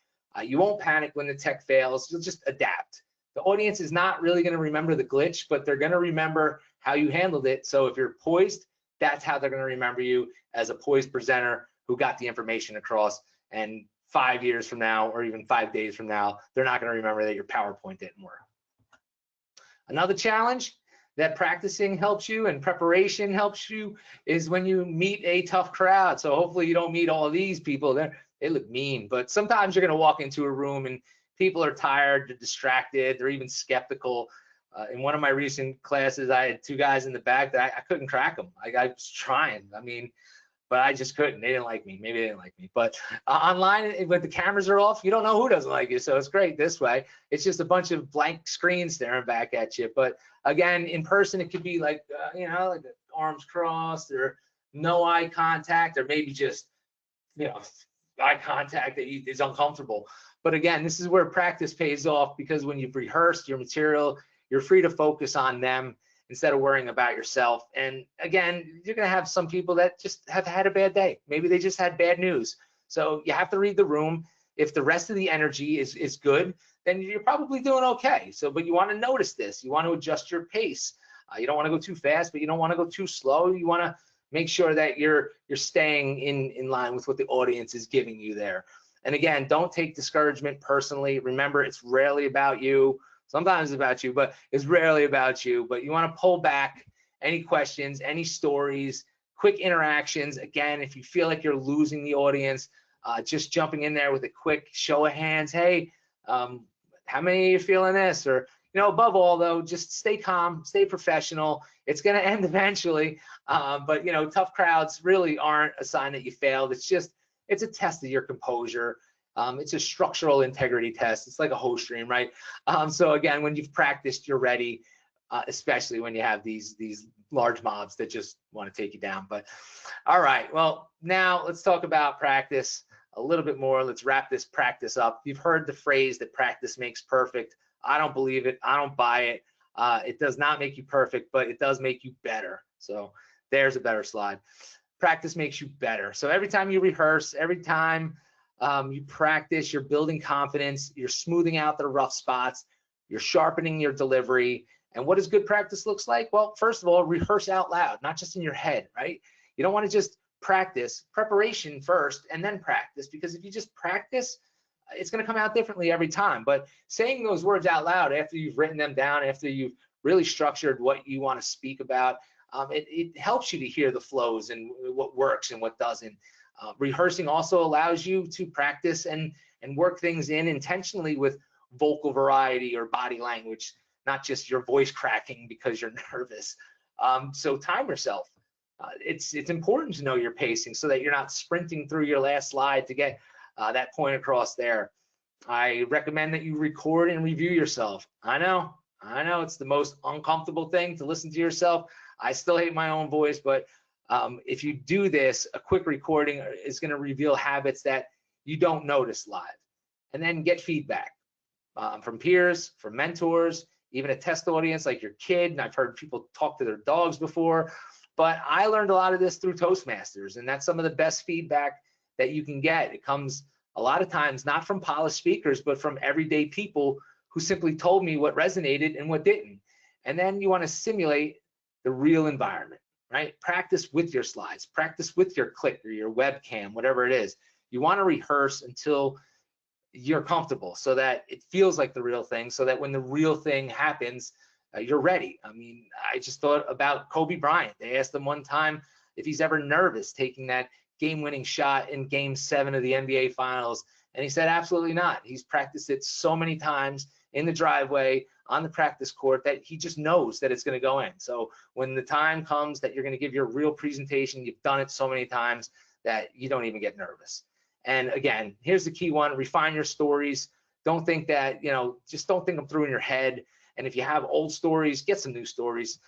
you won't panic when the tech fails. You'll just adapt. The audience is not really going to remember the glitch, but they're going to remember how you handled it. So if you're poised, that's how they're going to remember you, as a poised presenter who got the information across. And 5 years from now, or even 5 days from now, they're not going to remember that your PowerPoint didn't work. Another challenge that practicing helps you and preparation helps you is when you meet a tough crowd. So hopefully you don't meet all of these people. They look mean, but sometimes you're going to walk into a room and people are tired, they're distracted, they're even skeptical. In one of my recent classes, I had 2 guys in the back that I couldn't crack them. I was trying, but I just couldn't. They didn't like me. Maybe they didn't like me. But online, when the cameras are off, you don't know who doesn't like you. So it's great this way. It's just a bunch of blank screens staring back at you. But again, in person, it could be like, like the arms crossed, or no eye contact, or maybe just, eye contact that is uncomfortable. But again, this is where practice pays off, because when you've rehearsed your material, you're free to focus on them instead of worrying about yourself. And again, you're going to have some people that just have had a bad day. Maybe they just had bad news. So you have to read the room. If the rest of the energy is good, then you're probably doing okay. But you want to notice this. You want to adjust your pace. You don't want to go too fast, but you don't want to go too slow. You want to make sure that you're staying in line with what the audience is giving you there. And again, don't take discouragement personally. Remember, it's rarely about you. Sometimes it's about you, but it's rarely about you. But you want to pull back any questions, any stories, quick interactions. Again, if you feel like you're losing the audience, just jumping in there with a quick show of hands. Hey, how many of you feeling this? Or, above all though, just stay calm, stay professional. It's going to end eventually. But tough crowds really aren't a sign that you failed. It's a test of your composure. It's a structural integrity test. It's like a hose stream, right? So again, when you've practiced, you're ready, especially when you have these large mobs that just want to take you down. But all right, well, now let's talk about practice a little bit more. Let's wrap this practice up. You've heard the phrase that practice makes perfect. I don't believe it. I don't buy it. It does not make you perfect, but it does make you better. So there's a better slide. practice makes you better. So every time you rehearse, every time you practice, you're building confidence, you're smoothing out the rough spots, you're sharpening your delivery. And what does good practice looks like? Well, first of all, rehearse out loud, not just in your head, right? You don't want to just practice, preparation first and then practice, because if you just practice, it's going to come out differently every time. But saying those words out loud after you've written them down, after you've really structured what you want to speak about, it helps you to hear the flows and what works and what doesn't. Rehearsing also allows you to practice and work things in intentionally with vocal variety or body language, not just your voice cracking because you're nervous. So time yourself. It's important to know your pacing so that you're not sprinting through your last slide to get that point across there. I recommend that you record and review yourself. I know it's the most uncomfortable thing to listen to yourself. I still hate my own voice, but if you do this, a quick recording is going to reveal habits that you don't notice live. And then get feedback from peers, from mentors, even a test audience like your kid. And I've heard people talk to their dogs before, but I learned a lot of this through Toastmasters, and that's some of the best feedback that you can get. It comes a lot of times not from polished speakers, but from everyday people who simply told me what resonated and what didn't. And then you want to simulate the real environment, right? Practice with your slides, practice with your click or your webcam, whatever it is. You want to rehearse until you're comfortable so that it feels like the real thing, so that when the real thing happens, you're ready. I mean, I just thought about Kobe Bryant. They asked him one time if he's ever nervous taking that game-winning shot in Game 7 of the NBA Finals, and he said absolutely not. He's practiced it so many times in the driveway, on the practice court, that he just knows that it's going to go in. So when the time comes that you're going to give your real presentation, you've done it so many times that you don't even get nervous. And again, here's the key one: refine your stories. Don't think that, just don't think them through in your head. And if you have old stories, get some new stories.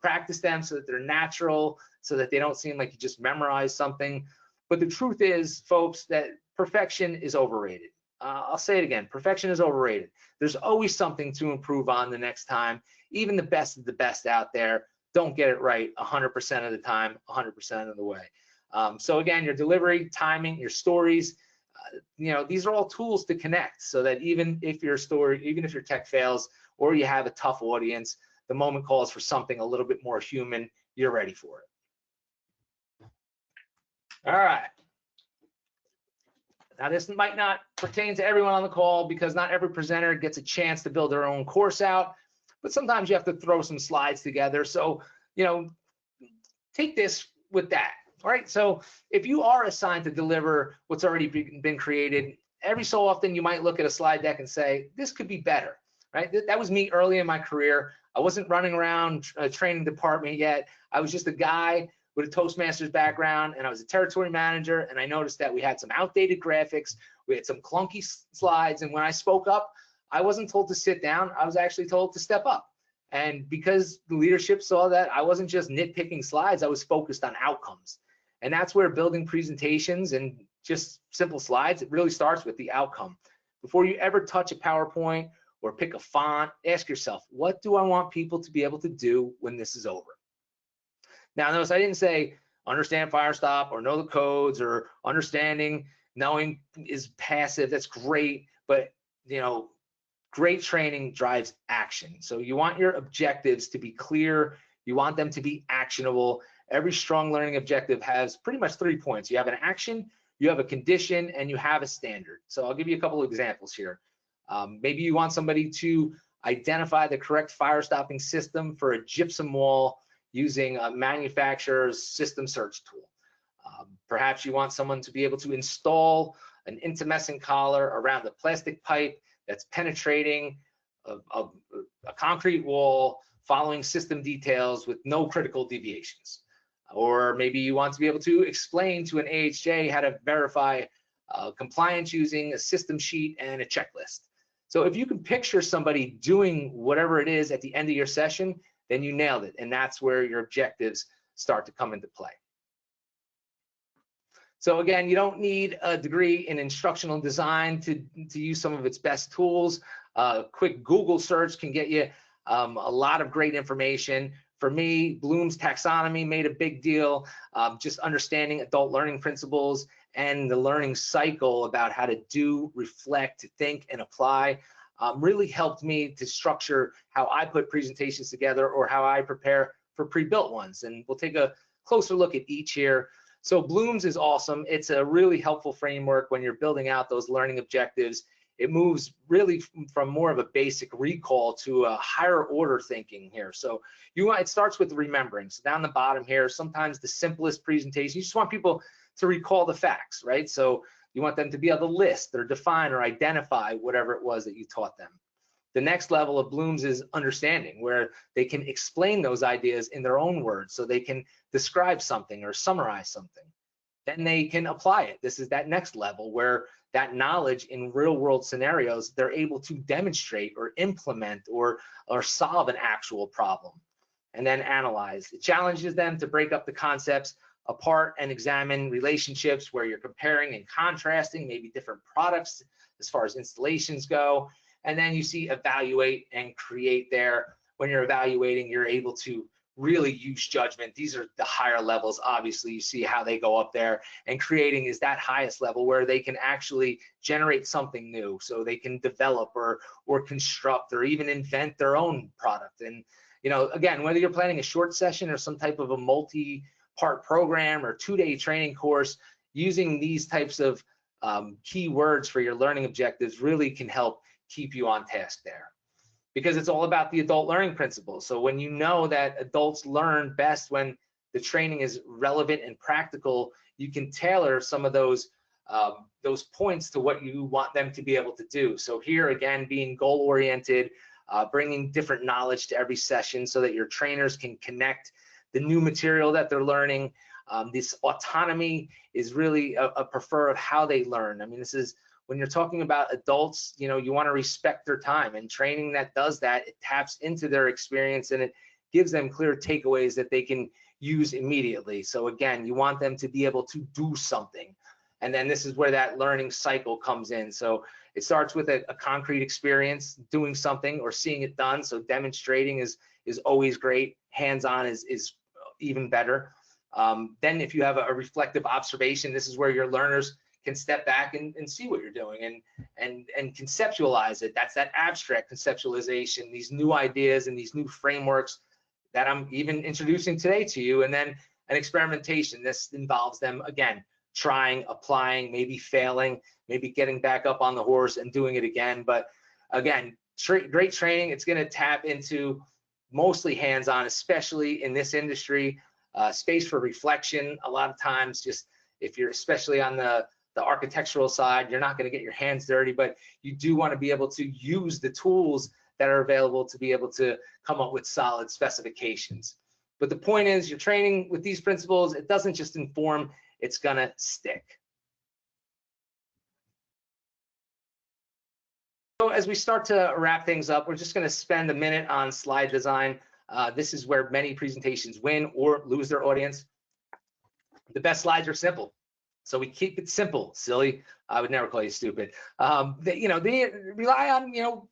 Practice them so that they're natural, so that they don't seem like you just memorized something. But the truth is, folks, that perfection is overrated. I'll say it again, perfection is overrated. There's always something to improve on the next time. Even the best of the best out there don't get it right 100% of the time, 100% of the way. So again, your delivery, timing, your stories, these are all tools to connect, so that even if your tech fails or you have a tough audience, the moment calls for something a little bit more human, you're ready for it. All right. Now, this might not pertain to everyone on the call, because not every presenter gets a chance to build their own course out, but sometimes you have to throw some slides together. So, take this with that. All right, so if you are assigned to deliver what's already been created, every so often you might look at a slide deck and say, this could be better, right? That was me early in my career. I wasn't running around a training department yet. I was just a guy with a Toastmasters background, and I was a territory manager, and I noticed that we had some outdated graphics, we had some clunky slides, and when I spoke up, I wasn't told to sit down, I was actually told to step up. And because the leadership saw that I wasn't just nitpicking slides, I was focused on outcomes. And that's where building presentations and just simple slides, it really starts with the outcome. Before you ever touch a PowerPoint or pick a font, ask yourself, what do I want people to be able to do when this is over? Now, notice I didn't say understand Firestop or know the codes, or knowing is passive. That's great, but great training drives action. So you want your objectives to be clear. You want them to be actionable. Every strong learning objective has pretty much 3 points. You have an action, you have a condition, and you have a standard. So I'll give you a couple of examples here. Maybe you want somebody to identify the correct fire stopping system for a gypsum wall using a manufacturer's system search tool. Perhaps you want someone to be able to install an intumescent collar around a plastic pipe that's penetrating a concrete wall, following system details with no critical deviations. Or maybe you want to be able to explain to an AHJ how to verify compliance using a system sheet and a checklist. So if you can picture somebody doing whatever it is at the end of your session, then you nailed it. And that's where your objectives start to come into play. So again, you don't need a degree in instructional design to use some of its best tools. A quick Google search can get you a lot of great information. For me, Bloom's taxonomy made a big deal. Just understanding adult learning principles and the learning cycle about how to do, reflect, think, and apply really helped me to structure how I put presentations together or how I prepare for pre-built ones. And we'll take a closer look at each here. So Bloom's is awesome. It's a really helpful framework when you're building out those learning objectives. It moves really from more of a basic recall to a higher order thinking here. So it starts with remembering. So down the bottom here, sometimes the simplest presentation, you just want people to recall the facts, right? So you want them to be able to list or define or identify whatever it was that you taught them. The next level of Bloom's is understanding, where they can explain those ideas in their own words, so they can describe something or summarize something. Then they can apply it. This is that next level where that knowledge in real world scenarios, they're able to demonstrate or implement or solve an actual problem. And then analyze. It challenges them to break up the concepts apart and examine relationships where you're comparing and contrasting maybe different products as far as installations go. And then you see evaluate and create there. When you're evaluating, you're able to really use judgment. These are the higher levels. Obviously, you see how they go up there. And creating is that highest level where they can actually generate something new. So they can develop or construct or even invent their own product. And, you know, again, whether you're planning a short session or some type of a multi-part program or 2-day training course, using these types of key words for your learning objectives really can help keep you on task there, because it's all about the adult learning principles. So when you know that adults learn best when the training is relevant and practical, you can tailor some of those points to what you want them to be able to do. So here again, being goal-oriented, bringing different knowledge to every session so that your trainers can connect the new material that they're learning. This autonomy is really a prefer of how they learn. I mean, this is, when you're talking about adults, you know, you want to respect their time, and training that does that, it taps into their experience and it gives them clear takeaways that they can use immediately. So again, you want them to be able to do something. And then this is where that learning cycle comes in. So it starts with a concrete experience, doing something or seeing it done. So demonstrating is always great. Hands-on is even better. Then if you have a reflective observation, this is where your learners can step back and see what you're doing and conceptualize it. That's that abstract conceptualization, these new ideas and these new frameworks that I'm even introducing today to you. And then an experimentation. This involves them, again, trying, applying, maybe failing, maybe getting back up on the horse and doing it again. But again, great training. It's going to tap into mostly hands-on, especially in this industry. Space for reflection. A lot of times, just if you're especially on the architectural side, you're not going to get your hands dirty, but you do want to be able to use the tools that are available to be able to come up with solid specifications. But the point is, you're training with these principles. It doesn't just inform, it's going to stick. So as we start to wrap things up, we're just going to spend a minute on slide design. This is where many presentations win or lose their audience. The best slides are simple. So we keep it simple, silly. I would never call you stupid. They rely on,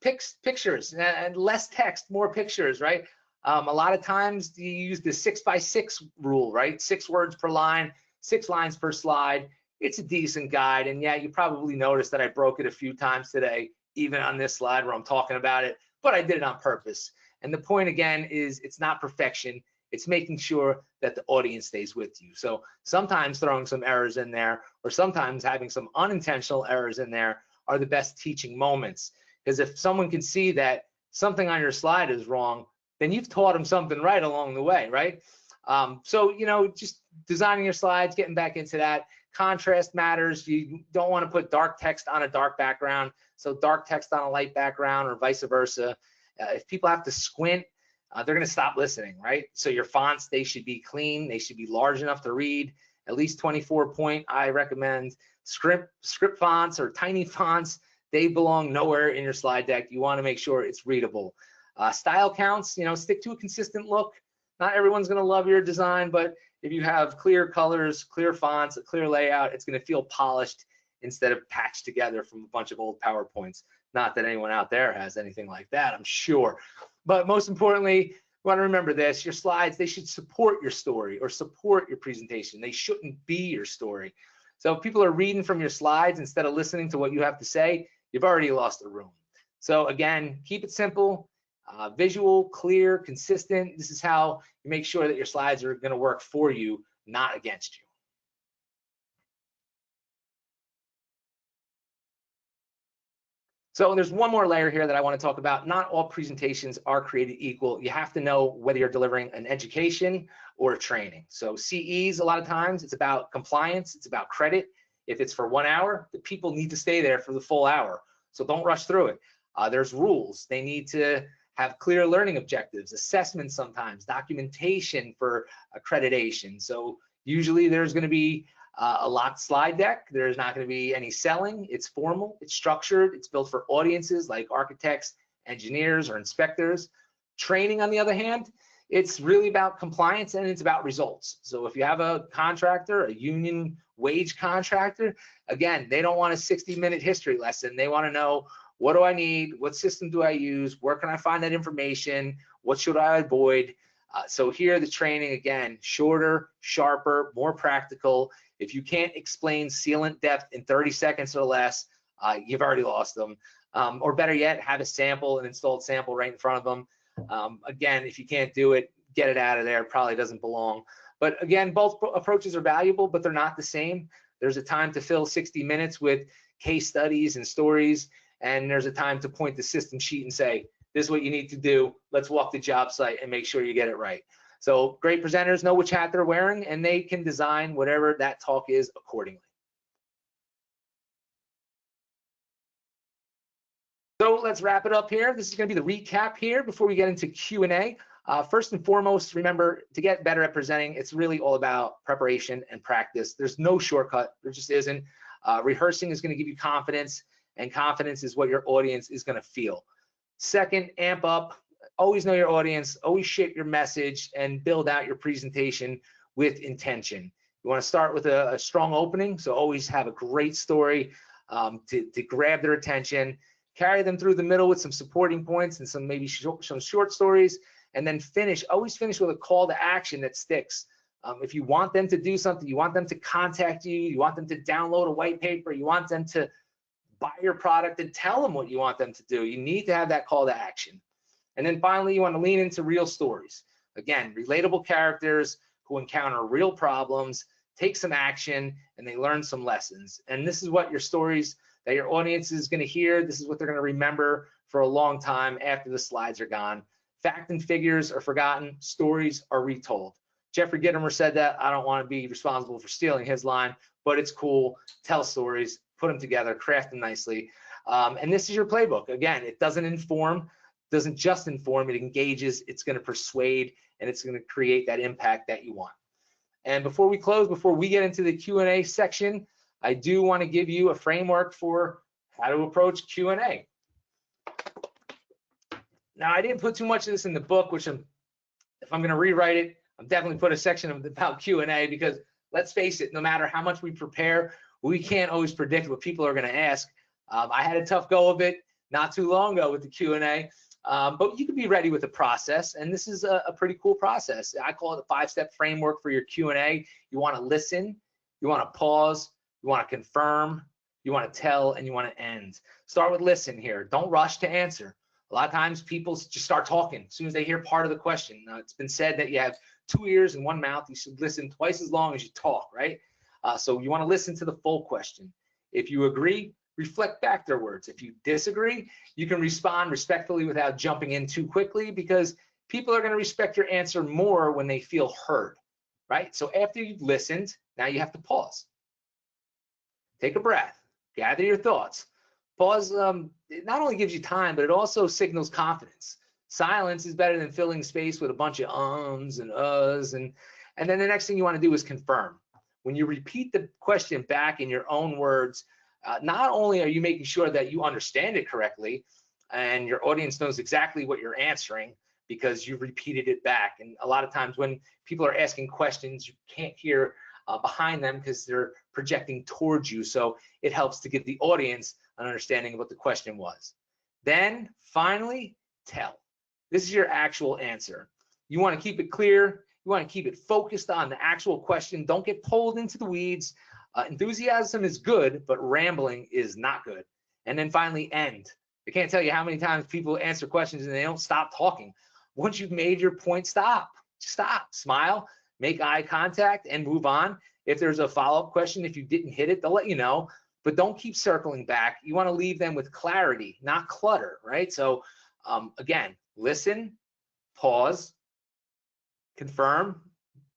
pictures and less text, more pictures, right? A lot of times you use the 6x6 rule, right? 6 words per line, 6 lines per slide. It's a decent guide. And yeah, you probably noticed that I broke it a few times today, even on this slide where I'm talking about it, but I did it on purpose. And the point again is, it's not perfection. It's making sure that the audience stays with you. So sometimes throwing some errors in there, or sometimes having some unintentional errors in there, are the best teaching moments. Because if someone can see that something on your slide is wrong, then you've taught them something right along the way, right? So, just designing your slides, getting back into that. Contrast matters. You don't want to put dark text on a dark background, so dark text on a light background, or vice versa. If people have to squint, they're going to stop listening, right? So your fonts, they should be clean. They should be large enough to read. At least 24 point, I recommend. Script fonts or tiny fonts, they belong nowhere in your slide deck. You want to make sure it's readable. Style counts, stick to a consistent look. Not everyone's going to love your design, but if you have clear colors, clear fonts, a clear layout, it's going to feel polished instead of patched together from a bunch of old PowerPoints. Not that anyone out there has anything like that, I'm sure. But most importantly, You want to remember this, your slides, they should support your story or support your presentation. They shouldn't be your story. So if people are reading from your slides instead of listening to what you have to say, you've already lost the room. So again, keep it simple, visual, clear, consistent. This is how you make sure that your slides are going to work for you, not against you. So there's one more layer here that I want to talk about. Not all presentations are created equal. You have to know whether you're delivering an education or a training. So CEs, a lot of times, it's about compliance, it's about credit. If it's for 1 hour, the people need to stay there for the full hour. So don't rush through it. There's rules. They need to have clear learning objectives, assessments sometimes, documentation for accreditation. So usually there's going to be a locked slide deck. There's not going to be any selling. It's formal, it's structured, it's built for audiences like architects, engineers, or inspectors. Training, on the other hand, it's really about compliance and it's about results. So if you have a contractor, a union wage contractor, again, they don't want a 60-minute history lesson. They want to know, what do I need? What system do I use? Where can I find that information? What should I avoid? So here, the training, again, shorter, sharper, more practical. If you can't explain sealant depth in 30 seconds or less, you've already lost them. Or better yet, have a sample, an installed sample right in front of them. Again, if you can't do it, get it out of there. It probably doesn't belong. But again, both approaches are valuable, but they're not the same. There's a time to fill 60 minutes with case studies and stories, and there's a time to point the system sheet and say, this is what you need to do. Let's walk the job site and make sure you get it right. So great presenters know which hat they're wearing, and they can design whatever that talk is accordingly. So let's wrap it up here. This is going to be the recap here before we get into Q&A. First and foremost, remember, to get better at presenting, it's really all about preparation and practice. There's no shortcut. There just isn't. Rehearsing is going to give you confidence, and confidence is what your audience is going to feel. Second, amp up. Always know your audience, always shape your message, and build out your presentation with intention. You want to start with a strong opening, so always have a great story to grab their attention. Carry them through the middle with some supporting points and some maybe some short stories, and then always finish with a call to action that sticks. If you want them to do something, you want them to contact you, you want them to download a white paper, you want them to buy your product, and tell them what you want them to do. You need to have that call to action. And then finally, you want to lean into real stories. Again, relatable characters who encounter real problems, take some action, and they learn some lessons. And this is what your stories that your audience is going to hear. This is what they're going to remember for a long time after the slides are gone. Fact and figures are forgotten. Stories are retold. Jeffrey Gitomer said that. I don't want to be responsible for stealing his line, but it's cool. Tell stories, put them together, craft them nicely. And this is your playbook. Again, it doesn't just inform, it engages, it's going to persuade, and it's going to create that impact that you want. And before we close, before we get into the Q&A section, I do want to give you a framework for how to approach Q&A. Now, I didn't put too much of this in the book, which if I'm going to rewrite it, I'm definitely put a section about Q&A, because let's face it, no matter how much we prepare, we can't always predict what people are going to ask. I had a tough go of it not too long ago with the Q&A, but you can be ready with the process, and this is a pretty cool process. I call it a 5-step framework for your Q&A. You want to listen, you want to pause, you want to confirm, you want to tell, and you want to end. Start with listen here. Don't rush to answer. A lot of times people just start talking as soon as they hear part of the question. Now, it's been said that you have 2 ears and 1 mouth. You should listen twice as long as you talk, right? So you want to listen to the full question. If you agree, reflect back their words. If you disagree, you can respond respectfully without jumping in too quickly, because people are going to respect your answer more when they feel heard, right? So after you've listened, now you have to pause. Take a breath, gather your thoughts. Pause, it not only gives you time, but it also signals confidence. Silence is better than filling space with a bunch of ums and uhs. And then the next thing you want to do is confirm. When you repeat the question back in your own words, not only are you making sure that you understand it correctly and your audience knows exactly what you're answering because you've repeated it back. And a lot of times when people are asking questions, you can't hear behind them because they're projecting towards you. So it helps to give the audience an understanding of what the question was. Then finally, tell. This is your actual answer. You want to keep it clear. You want to keep it focused on the actual question. Don't get pulled into the weeds. Enthusiasm is good, but rambling is not good. And then finally, end. I can't tell you how many times people answer questions and they don't stop talking. Once you've made your point, stop. Smile, make eye contact, and move on. If there's a follow-up question, if you didn't hit it, they'll let you know, but don't keep circling back. You want to leave them with clarity, not clutter, right? So again, listen, pause, confirm,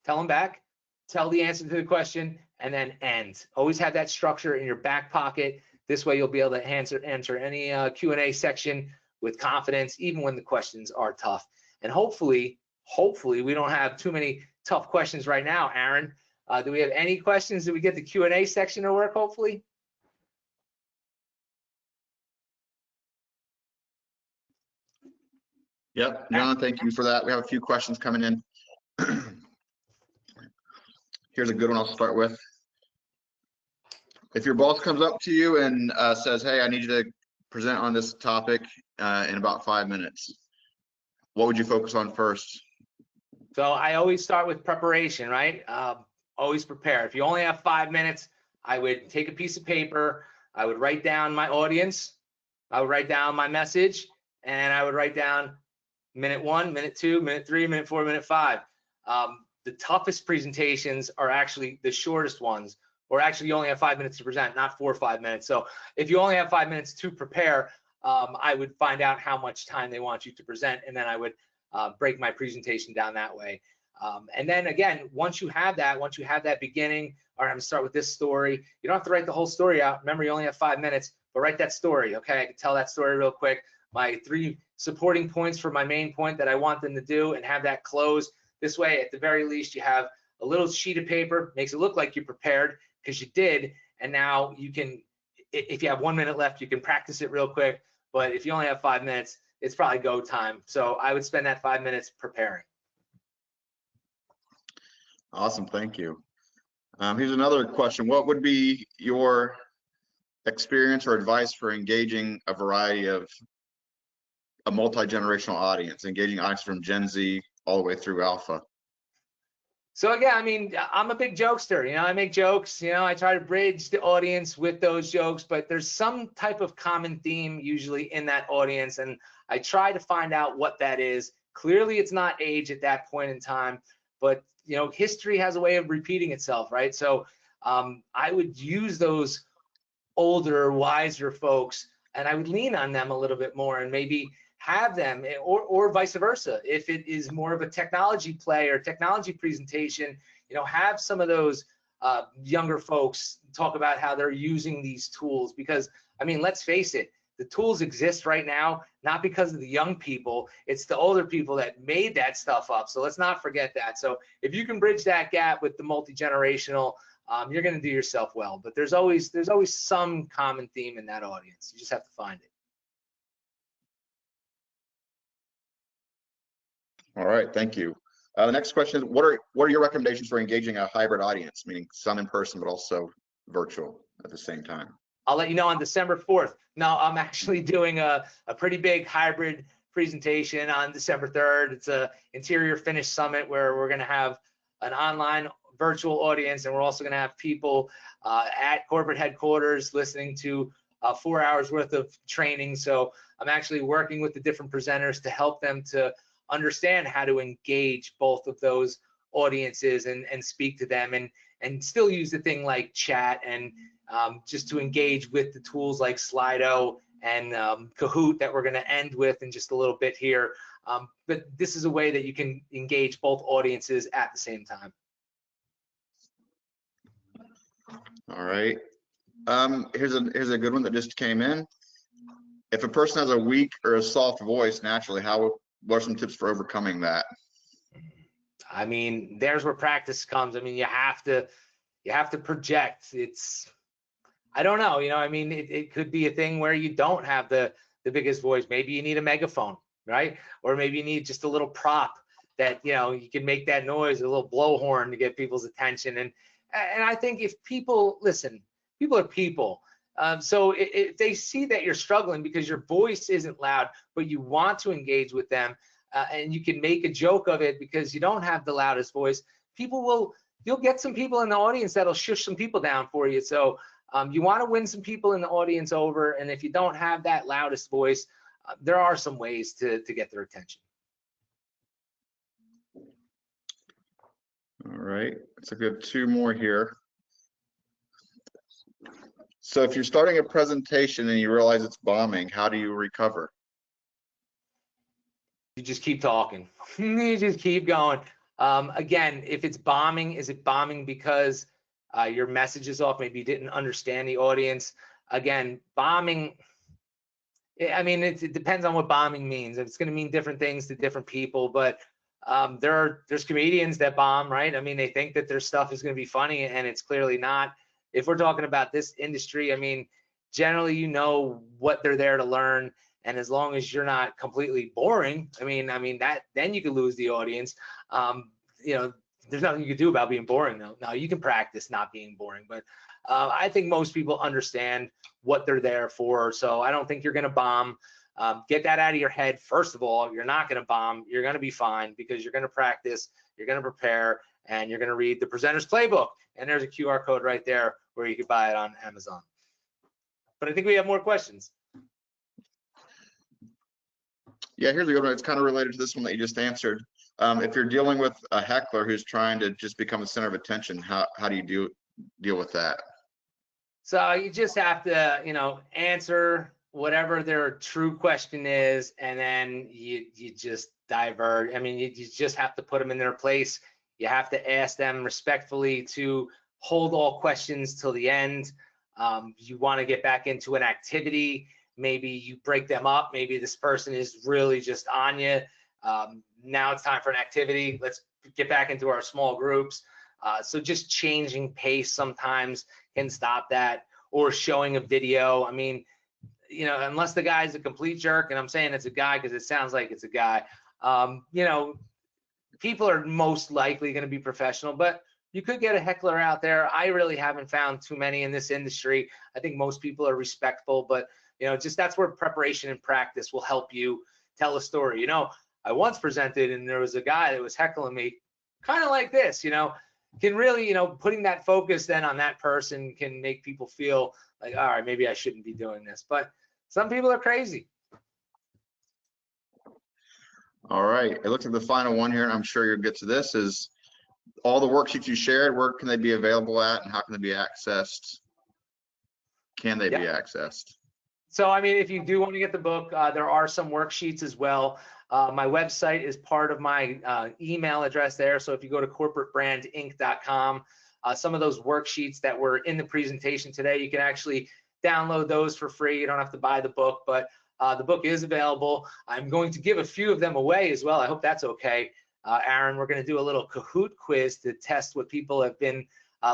tell them back, tell the answer to the question, and then end. Always have that structure in your back pocket. This way you'll be able to answer any Q&A section with confidence, even when the questions are tough. And hopefully we don't have too many tough questions right now. Aaron, do we have any questions? Did we get the Q&A section to work, hopefully? Yep, John, thank you for that. We have a few questions coming in. Here's a good one I'll start with. If your boss comes up to you and says, hey, I need you to present on this topic in about 5 minutes, what would you focus on first? So I always start with preparation, right? Always prepare. If you only have 5 minutes, I would take a piece of paper, I would write down my audience, I would write down my message, and I would write down minute 1, minute 2, minute 3, minute 4, minute 5. The toughest presentations are actually the shortest ones, or actually you only have 5 minutes to present, not 4 or 5 minutes. So if you only have 5 minutes to prepare, I would find out how much time they want you to present, and then I would break my presentation down that way. And then again, once you have that beginning, all right, I'm gonna start with this story. You don't have to write the whole story out. Remember, you only have 5 minutes, but write that story, okay? I can tell that story real quick. My 3 supporting points for my main point that I want them to do, and have that close. This way, at the very least, you have a little sheet of paper, makes it look like you prepared because you did, and now you can, if you have 1 minute left, you can practice it real quick, but if you only have 5 minutes, it's probably go time. So I would spend that 5 minutes preparing. Awesome, thank you. Here's another question. What would be your experience or advice for engaging a variety of a multi-generational audience, engaging audience from Gen Z all the way through Alpha? So again, I mean, I'm a big jokester, you know, I make jokes, you know, I try to bridge the audience with those jokes, but there's some type of common theme usually in that audience, and I try to find out what that is. Clearly it's not age at that point in time, but you know, history has a way of repeating itself, right? So I would use those older, wiser folks, and I would lean on them a little bit more, and maybe have them, or vice versa. If it is more of a technology play or technology presentation, you know, have some of those younger folks talk about how they're using these tools, because I mean, let's face it, the tools exist right now, not because of the young people, it's the older people that made that stuff up. So let's not forget that. So if you can bridge that gap with the multi-generational, you're going to do yourself well. But there's always some common theme in that audience. You just have to find it. All right, thank you. The next question is, what are your recommendations for engaging a hybrid audience, meaning some in person but also virtual at the same time? I'll let you know on December 4th. No, I'm actually doing a pretty big hybrid presentation on December 3rd. It's a interior finish summit where we're going to have an online virtual audience, and we're also going to have people at corporate headquarters listening to 4 hours worth of training. So I'm actually working with the different presenters to help them to understand how to engage both of those audiences and speak to them, and still use the thing like chat, and just to engage with the tools like Slido and Kahoot that we're going to end with in just a little bit here. But this is a way that you can engage both audiences at the same time. All right. Here's a good one that just came in. If a person has a weak or a soft voice naturally, what are some tips for overcoming that? I mean, there's where practice comes. I mean, you have to project. I don't know, you know, I mean, it could be a thing where you don't have the biggest voice. Maybe you need a megaphone, right? Or maybe you need just a little prop that, you know, you can make that noise, a little blowhorn to get people's attention. And I think if people listen, people are people. So if they see that you're struggling because your voice isn't loud, but you want to engage with them, and you can make a joke of it because you don't have the loudest voice, you'll get some people in the audience that'll shush some people down for you. So you want to win some people in the audience over, and if you don't have that loudest voice, there are some ways to get their attention. All right, let's look at 2 more here. So if you're starting a presentation and you realize it's bombing, how do you recover? You just keep talking. You just keep going. Again, if it's bombing, is it bombing because your message is off? Maybe you didn't understand the audience. Again, bombing, I mean, it depends on what bombing means. It's going to mean different things to different people, but there's comedians that bomb, right? I mean, they think that their stuff is going to be funny, and it's clearly not. If we're talking about this industry, I mean, generally, you know what they're there to learn, and as long as you're not completely boring, I mean that then you could lose the audience. You know, there's nothing you can do about being boring though. Now you can practice not being boring, but I think most people understand what they're there for. So I don't think you're going to bomb. Get that out of your head. First of all, you're not going to bomb. You're going to be fine because you're going to practice, you're going to prepare, and you're going to read the presenter's playbook. And there's a QR code right there where you could buy it on Amazon. But I think we have more questions. Yeah, here's a good one. It's kind of related to this one that you just answered. If you're dealing with a heckler who's trying to just become the center of attention, how do you deal with that? So you just have to, you know, answer whatever their true question is, and then you just divert. I mean, you just have to put them in their place. You have to ask them respectfully to hold all questions till the end. You want to get back into an activity. Maybe you break them up. Maybe this person is really just on you. Now it's time for an activity. Let's get back into our small groups. So just changing pace sometimes can stop that, or showing a video. I mean, you know, unless the guy's a complete jerk, and I'm saying it's a guy because it sounds like it's a guy, you know, people are most likely going to be professional, but you could get a heckler out there. I really haven't found too many in this industry. I think most people are respectful, but you know, just that's where preparation and practice will help you tell a story. You know, I once presented and there was a guy that was heckling me kind of like this, you know, can really, you know, putting that focus then on that person can make people feel like, all right, maybe I shouldn't be doing this. But some people are crazy. All right, it looks like the final one here, and I'm sure you'll get to this, is all the worksheets you shared, where can they be available at, and how can they be accessed? Can they be accessed? So, I mean, if you do want to get the book, there are some worksheets as well. My website is part of my email address there. So if you go to corporatebrandinc.com, some of those worksheets that were in the presentation today, you can actually download those for free. You don't have to buy the book, but the book is available. I'm going to give a few of them away as well. I hope that's okay. Aaron, we're going to do a little Kahoot quiz to test what people have been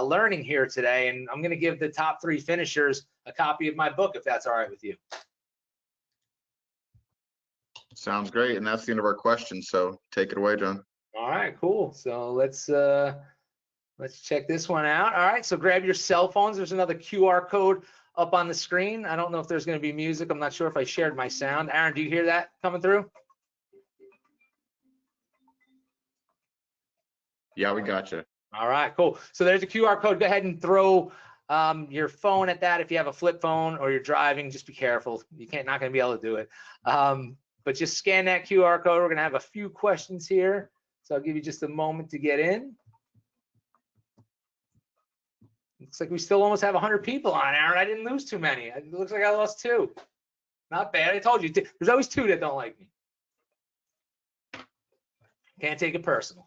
learning here today. And I'm going to give the top 3 finishers a copy of my book, if that's all right with you. Sounds great. And that's the end of our questions. So take it away, John. All right, cool. So let's check this one out. All right, so grab your cell phones. There's another QR code up on the screen. I don't know if there's going to be music. I'm not sure if I shared my sound. Aaron, do you hear that coming through? Yeah, we got you. All right, cool. So there's a QR code. Go ahead and throw your phone at that. If you have a flip phone or you're driving, just be careful. Not going to be able to do it. But just scan that QR code. We're going to have a few questions here. So I'll give you just a moment to get in. Looks like we still almost have 100 people on, Aaron. I didn't lose too many. It looks like I lost 2. Not bad. I told you, there's always 2 that don't like me. Can't take it personal.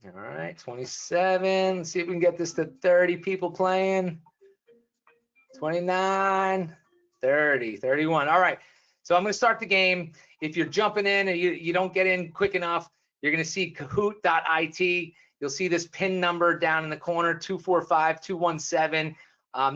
All right, 27. Let's see if we can get this to 30 people playing. 29, 30, 31. All right, so I'm going to start the game. If you're jumping in and you don't get in quick enough, you're going to see Kahoot.it. You'll see this PIN number down in the corner, 245217.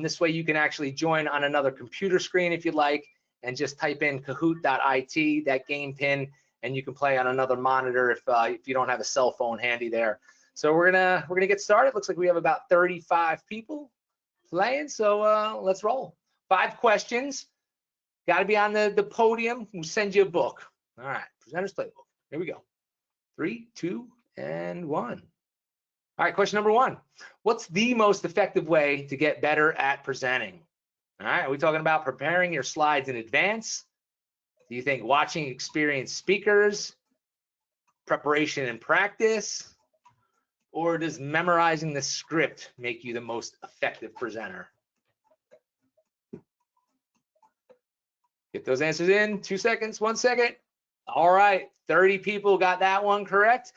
This way you can actually join on another computer screen if you'd like, and just type in Kahoot.it, that game PIN, and you can play on another monitor if you don't have a cell phone handy there. So we're gonna get started. Looks like we have about 35 people playing, so let's roll. 5 questions. got to be on the podium. We'll send you a book. All right, Presenter's Playbook. Here we go. 3, 2, and 1. All right, question number 1. What's the most effective way to get better at presenting? All right, are we talking about preparing your slides in advance? Do you think watching experienced speakers, preparation and practice, or does memorizing the script make you the most effective presenter? Get those answers in. 2 seconds, 1 second. All right, 30 people got that one correct.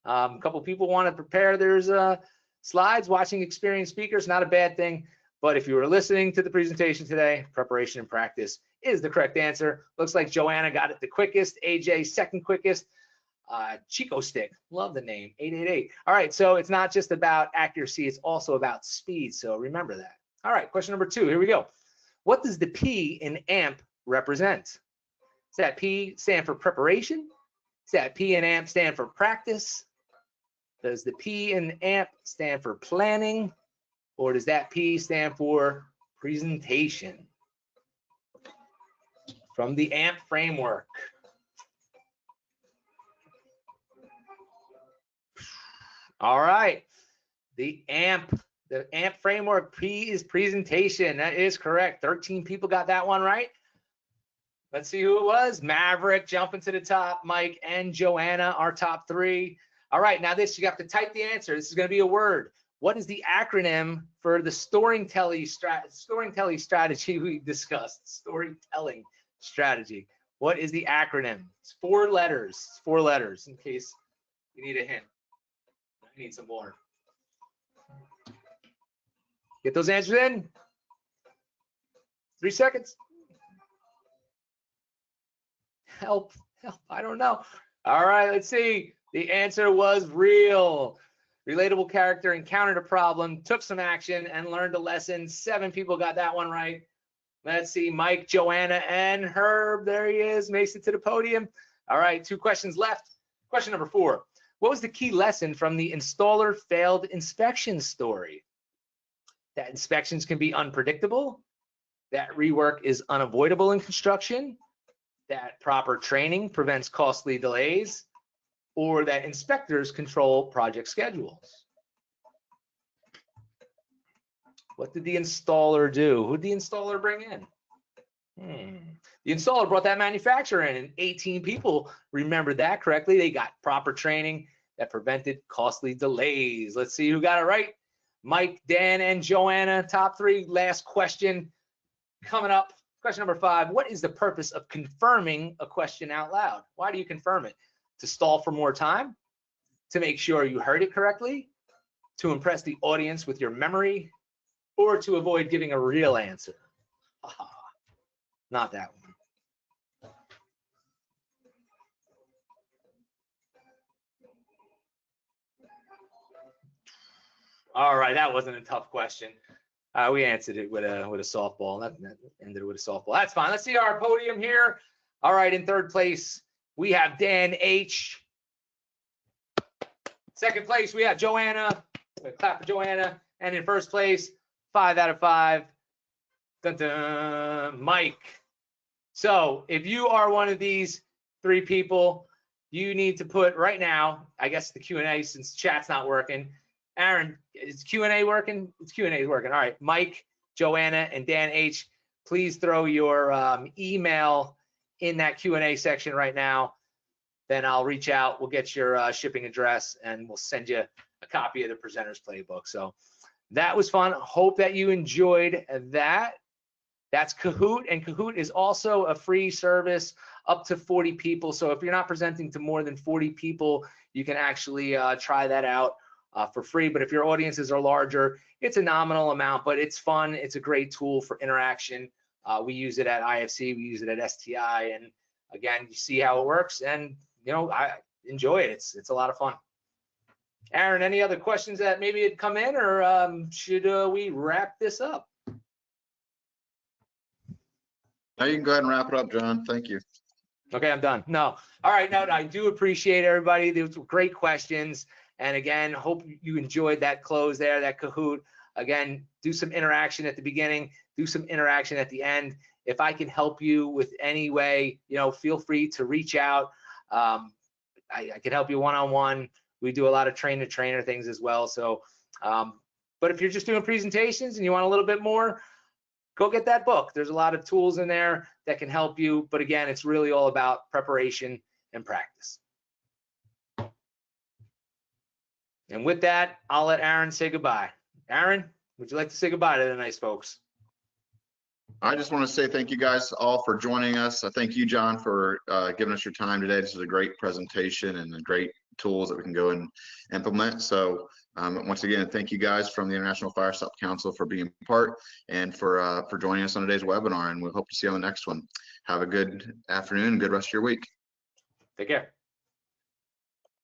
A couple people want to prepare their slides. Watching experienced speakers, not a bad thing. But if you were listening to the presentation today, preparation and practice is the correct answer. Looks like Joanna got it the quickest. AJ, second quickest. Chico Stick, love the name, 888. All right, so it's not just about accuracy, it's also about speed. So remember that. All right, question number 2, here we go. What does the P in AMP represent? Does that P stand for preparation? Does that P in AMP stand for practice? Does the P in AMP stand for planning? Or does that P stand for presentation? From the AMP framework. All right, the AMP framework, P is presentation. That is correct. 13 people got that one right. Let's see who it was. Maverick jumping to the top. Mike and Joanna, our top 3. All right, now this, you have to type the answer. This is going to be a word. What is the acronym for the storytelling strategy we discussed? Storytelling strategy. What is the acronym? It's 4 letters. It's 4 letters in case you need a hint. I need some more. Get those answers in. 3 seconds. Help, I don't know. All right, let's see. The answer was real. Relatable character encountered a problem, took some action, and learned a lesson. 7 people got that one right. Let's see, Mike, Joanna, and Herb. There he is, makes it to the podium. All right, 2 questions left. Question number 4. What was the key lesson from the installer failed inspection story? That inspections can be unpredictable, that rework is unavoidable in construction, that proper training prevents costly delays, or that inspectors control project schedules. What did the installer do? Who did the installer bring in? The installer brought that manufacturer in, and 18 people remembered that correctly. They got proper training that prevented costly delays. Let's see who got it right. Mike, Dan, and Joanna, top 3. Last question coming up. Question number 5. What is the purpose of confirming a question out loud? Why do you confirm it? To stall for more time? To make sure you heard it correctly? To impress the audience with your memory? Or to avoid giving a real answer? Not that one. All right, that wasn't a tough question. We answered it with a softball. That ended with a softball. That's fine. Let's see our podium here. All right, in 3rd place, we have Dan H. 2nd place, we have Joanna. Clap for Joanna. And in 1st place, 5 out of 5. Dun, dun, Mike. So if you are one of these 3 people, you need to put right now, I guess the Q&A, since chat's not working. Aaron, is Q&A working? It's Q&A working. All right, Mike, Joanna, and Dan H, please throw your email in that Q&A section right now. Then I'll reach out. We'll get your shipping address, and we'll send you a copy of the Presenter's Playbook. So that was fun. Hope that you enjoyed that. That's Kahoot, and Kahoot is also a free service up to 40 people. So if you're not presenting to more than 40 people, you can actually try that out for free. But if your audiences are larger, it's a nominal amount, but it's fun. It's a great tool for interaction. We use it at IFC, we use it at STI, and again, you see how it works, and I enjoy it. It's a lot of fun. Aaron, any other questions that maybe had come in, or should we wrap this up? Now you can go ahead and wrap it up, John. Thank you. Okay, I'm done. No. All right, no, I do appreciate everybody. These were great questions. And again, hope you enjoyed that close there, that Kahoot. Again, do some interaction at the beginning, do some interaction at the end. if I can help you with any way, feel free to reach out. I can help you one-on-one. We do a lot of trainer things as well. So, but if you're just doing presentations and you want a little bit more, go get that book. There's a lot of tools in there that can help you. But again, it's really all about preparation and practice. And with that, I'll let Aaron say goodbye. Aaron, would you like to say goodbye to the nice folks? I just want to say thank you guys all for joining us. I thank you, John, for giving us your time today. This is a great presentation and great tools that we can go and implement. So once again, thank you guys from the International Firestop Council for being part and for joining us on today's webinar. And we hope to see you on the next one. Have a good afternoon and good rest of your week. Take care.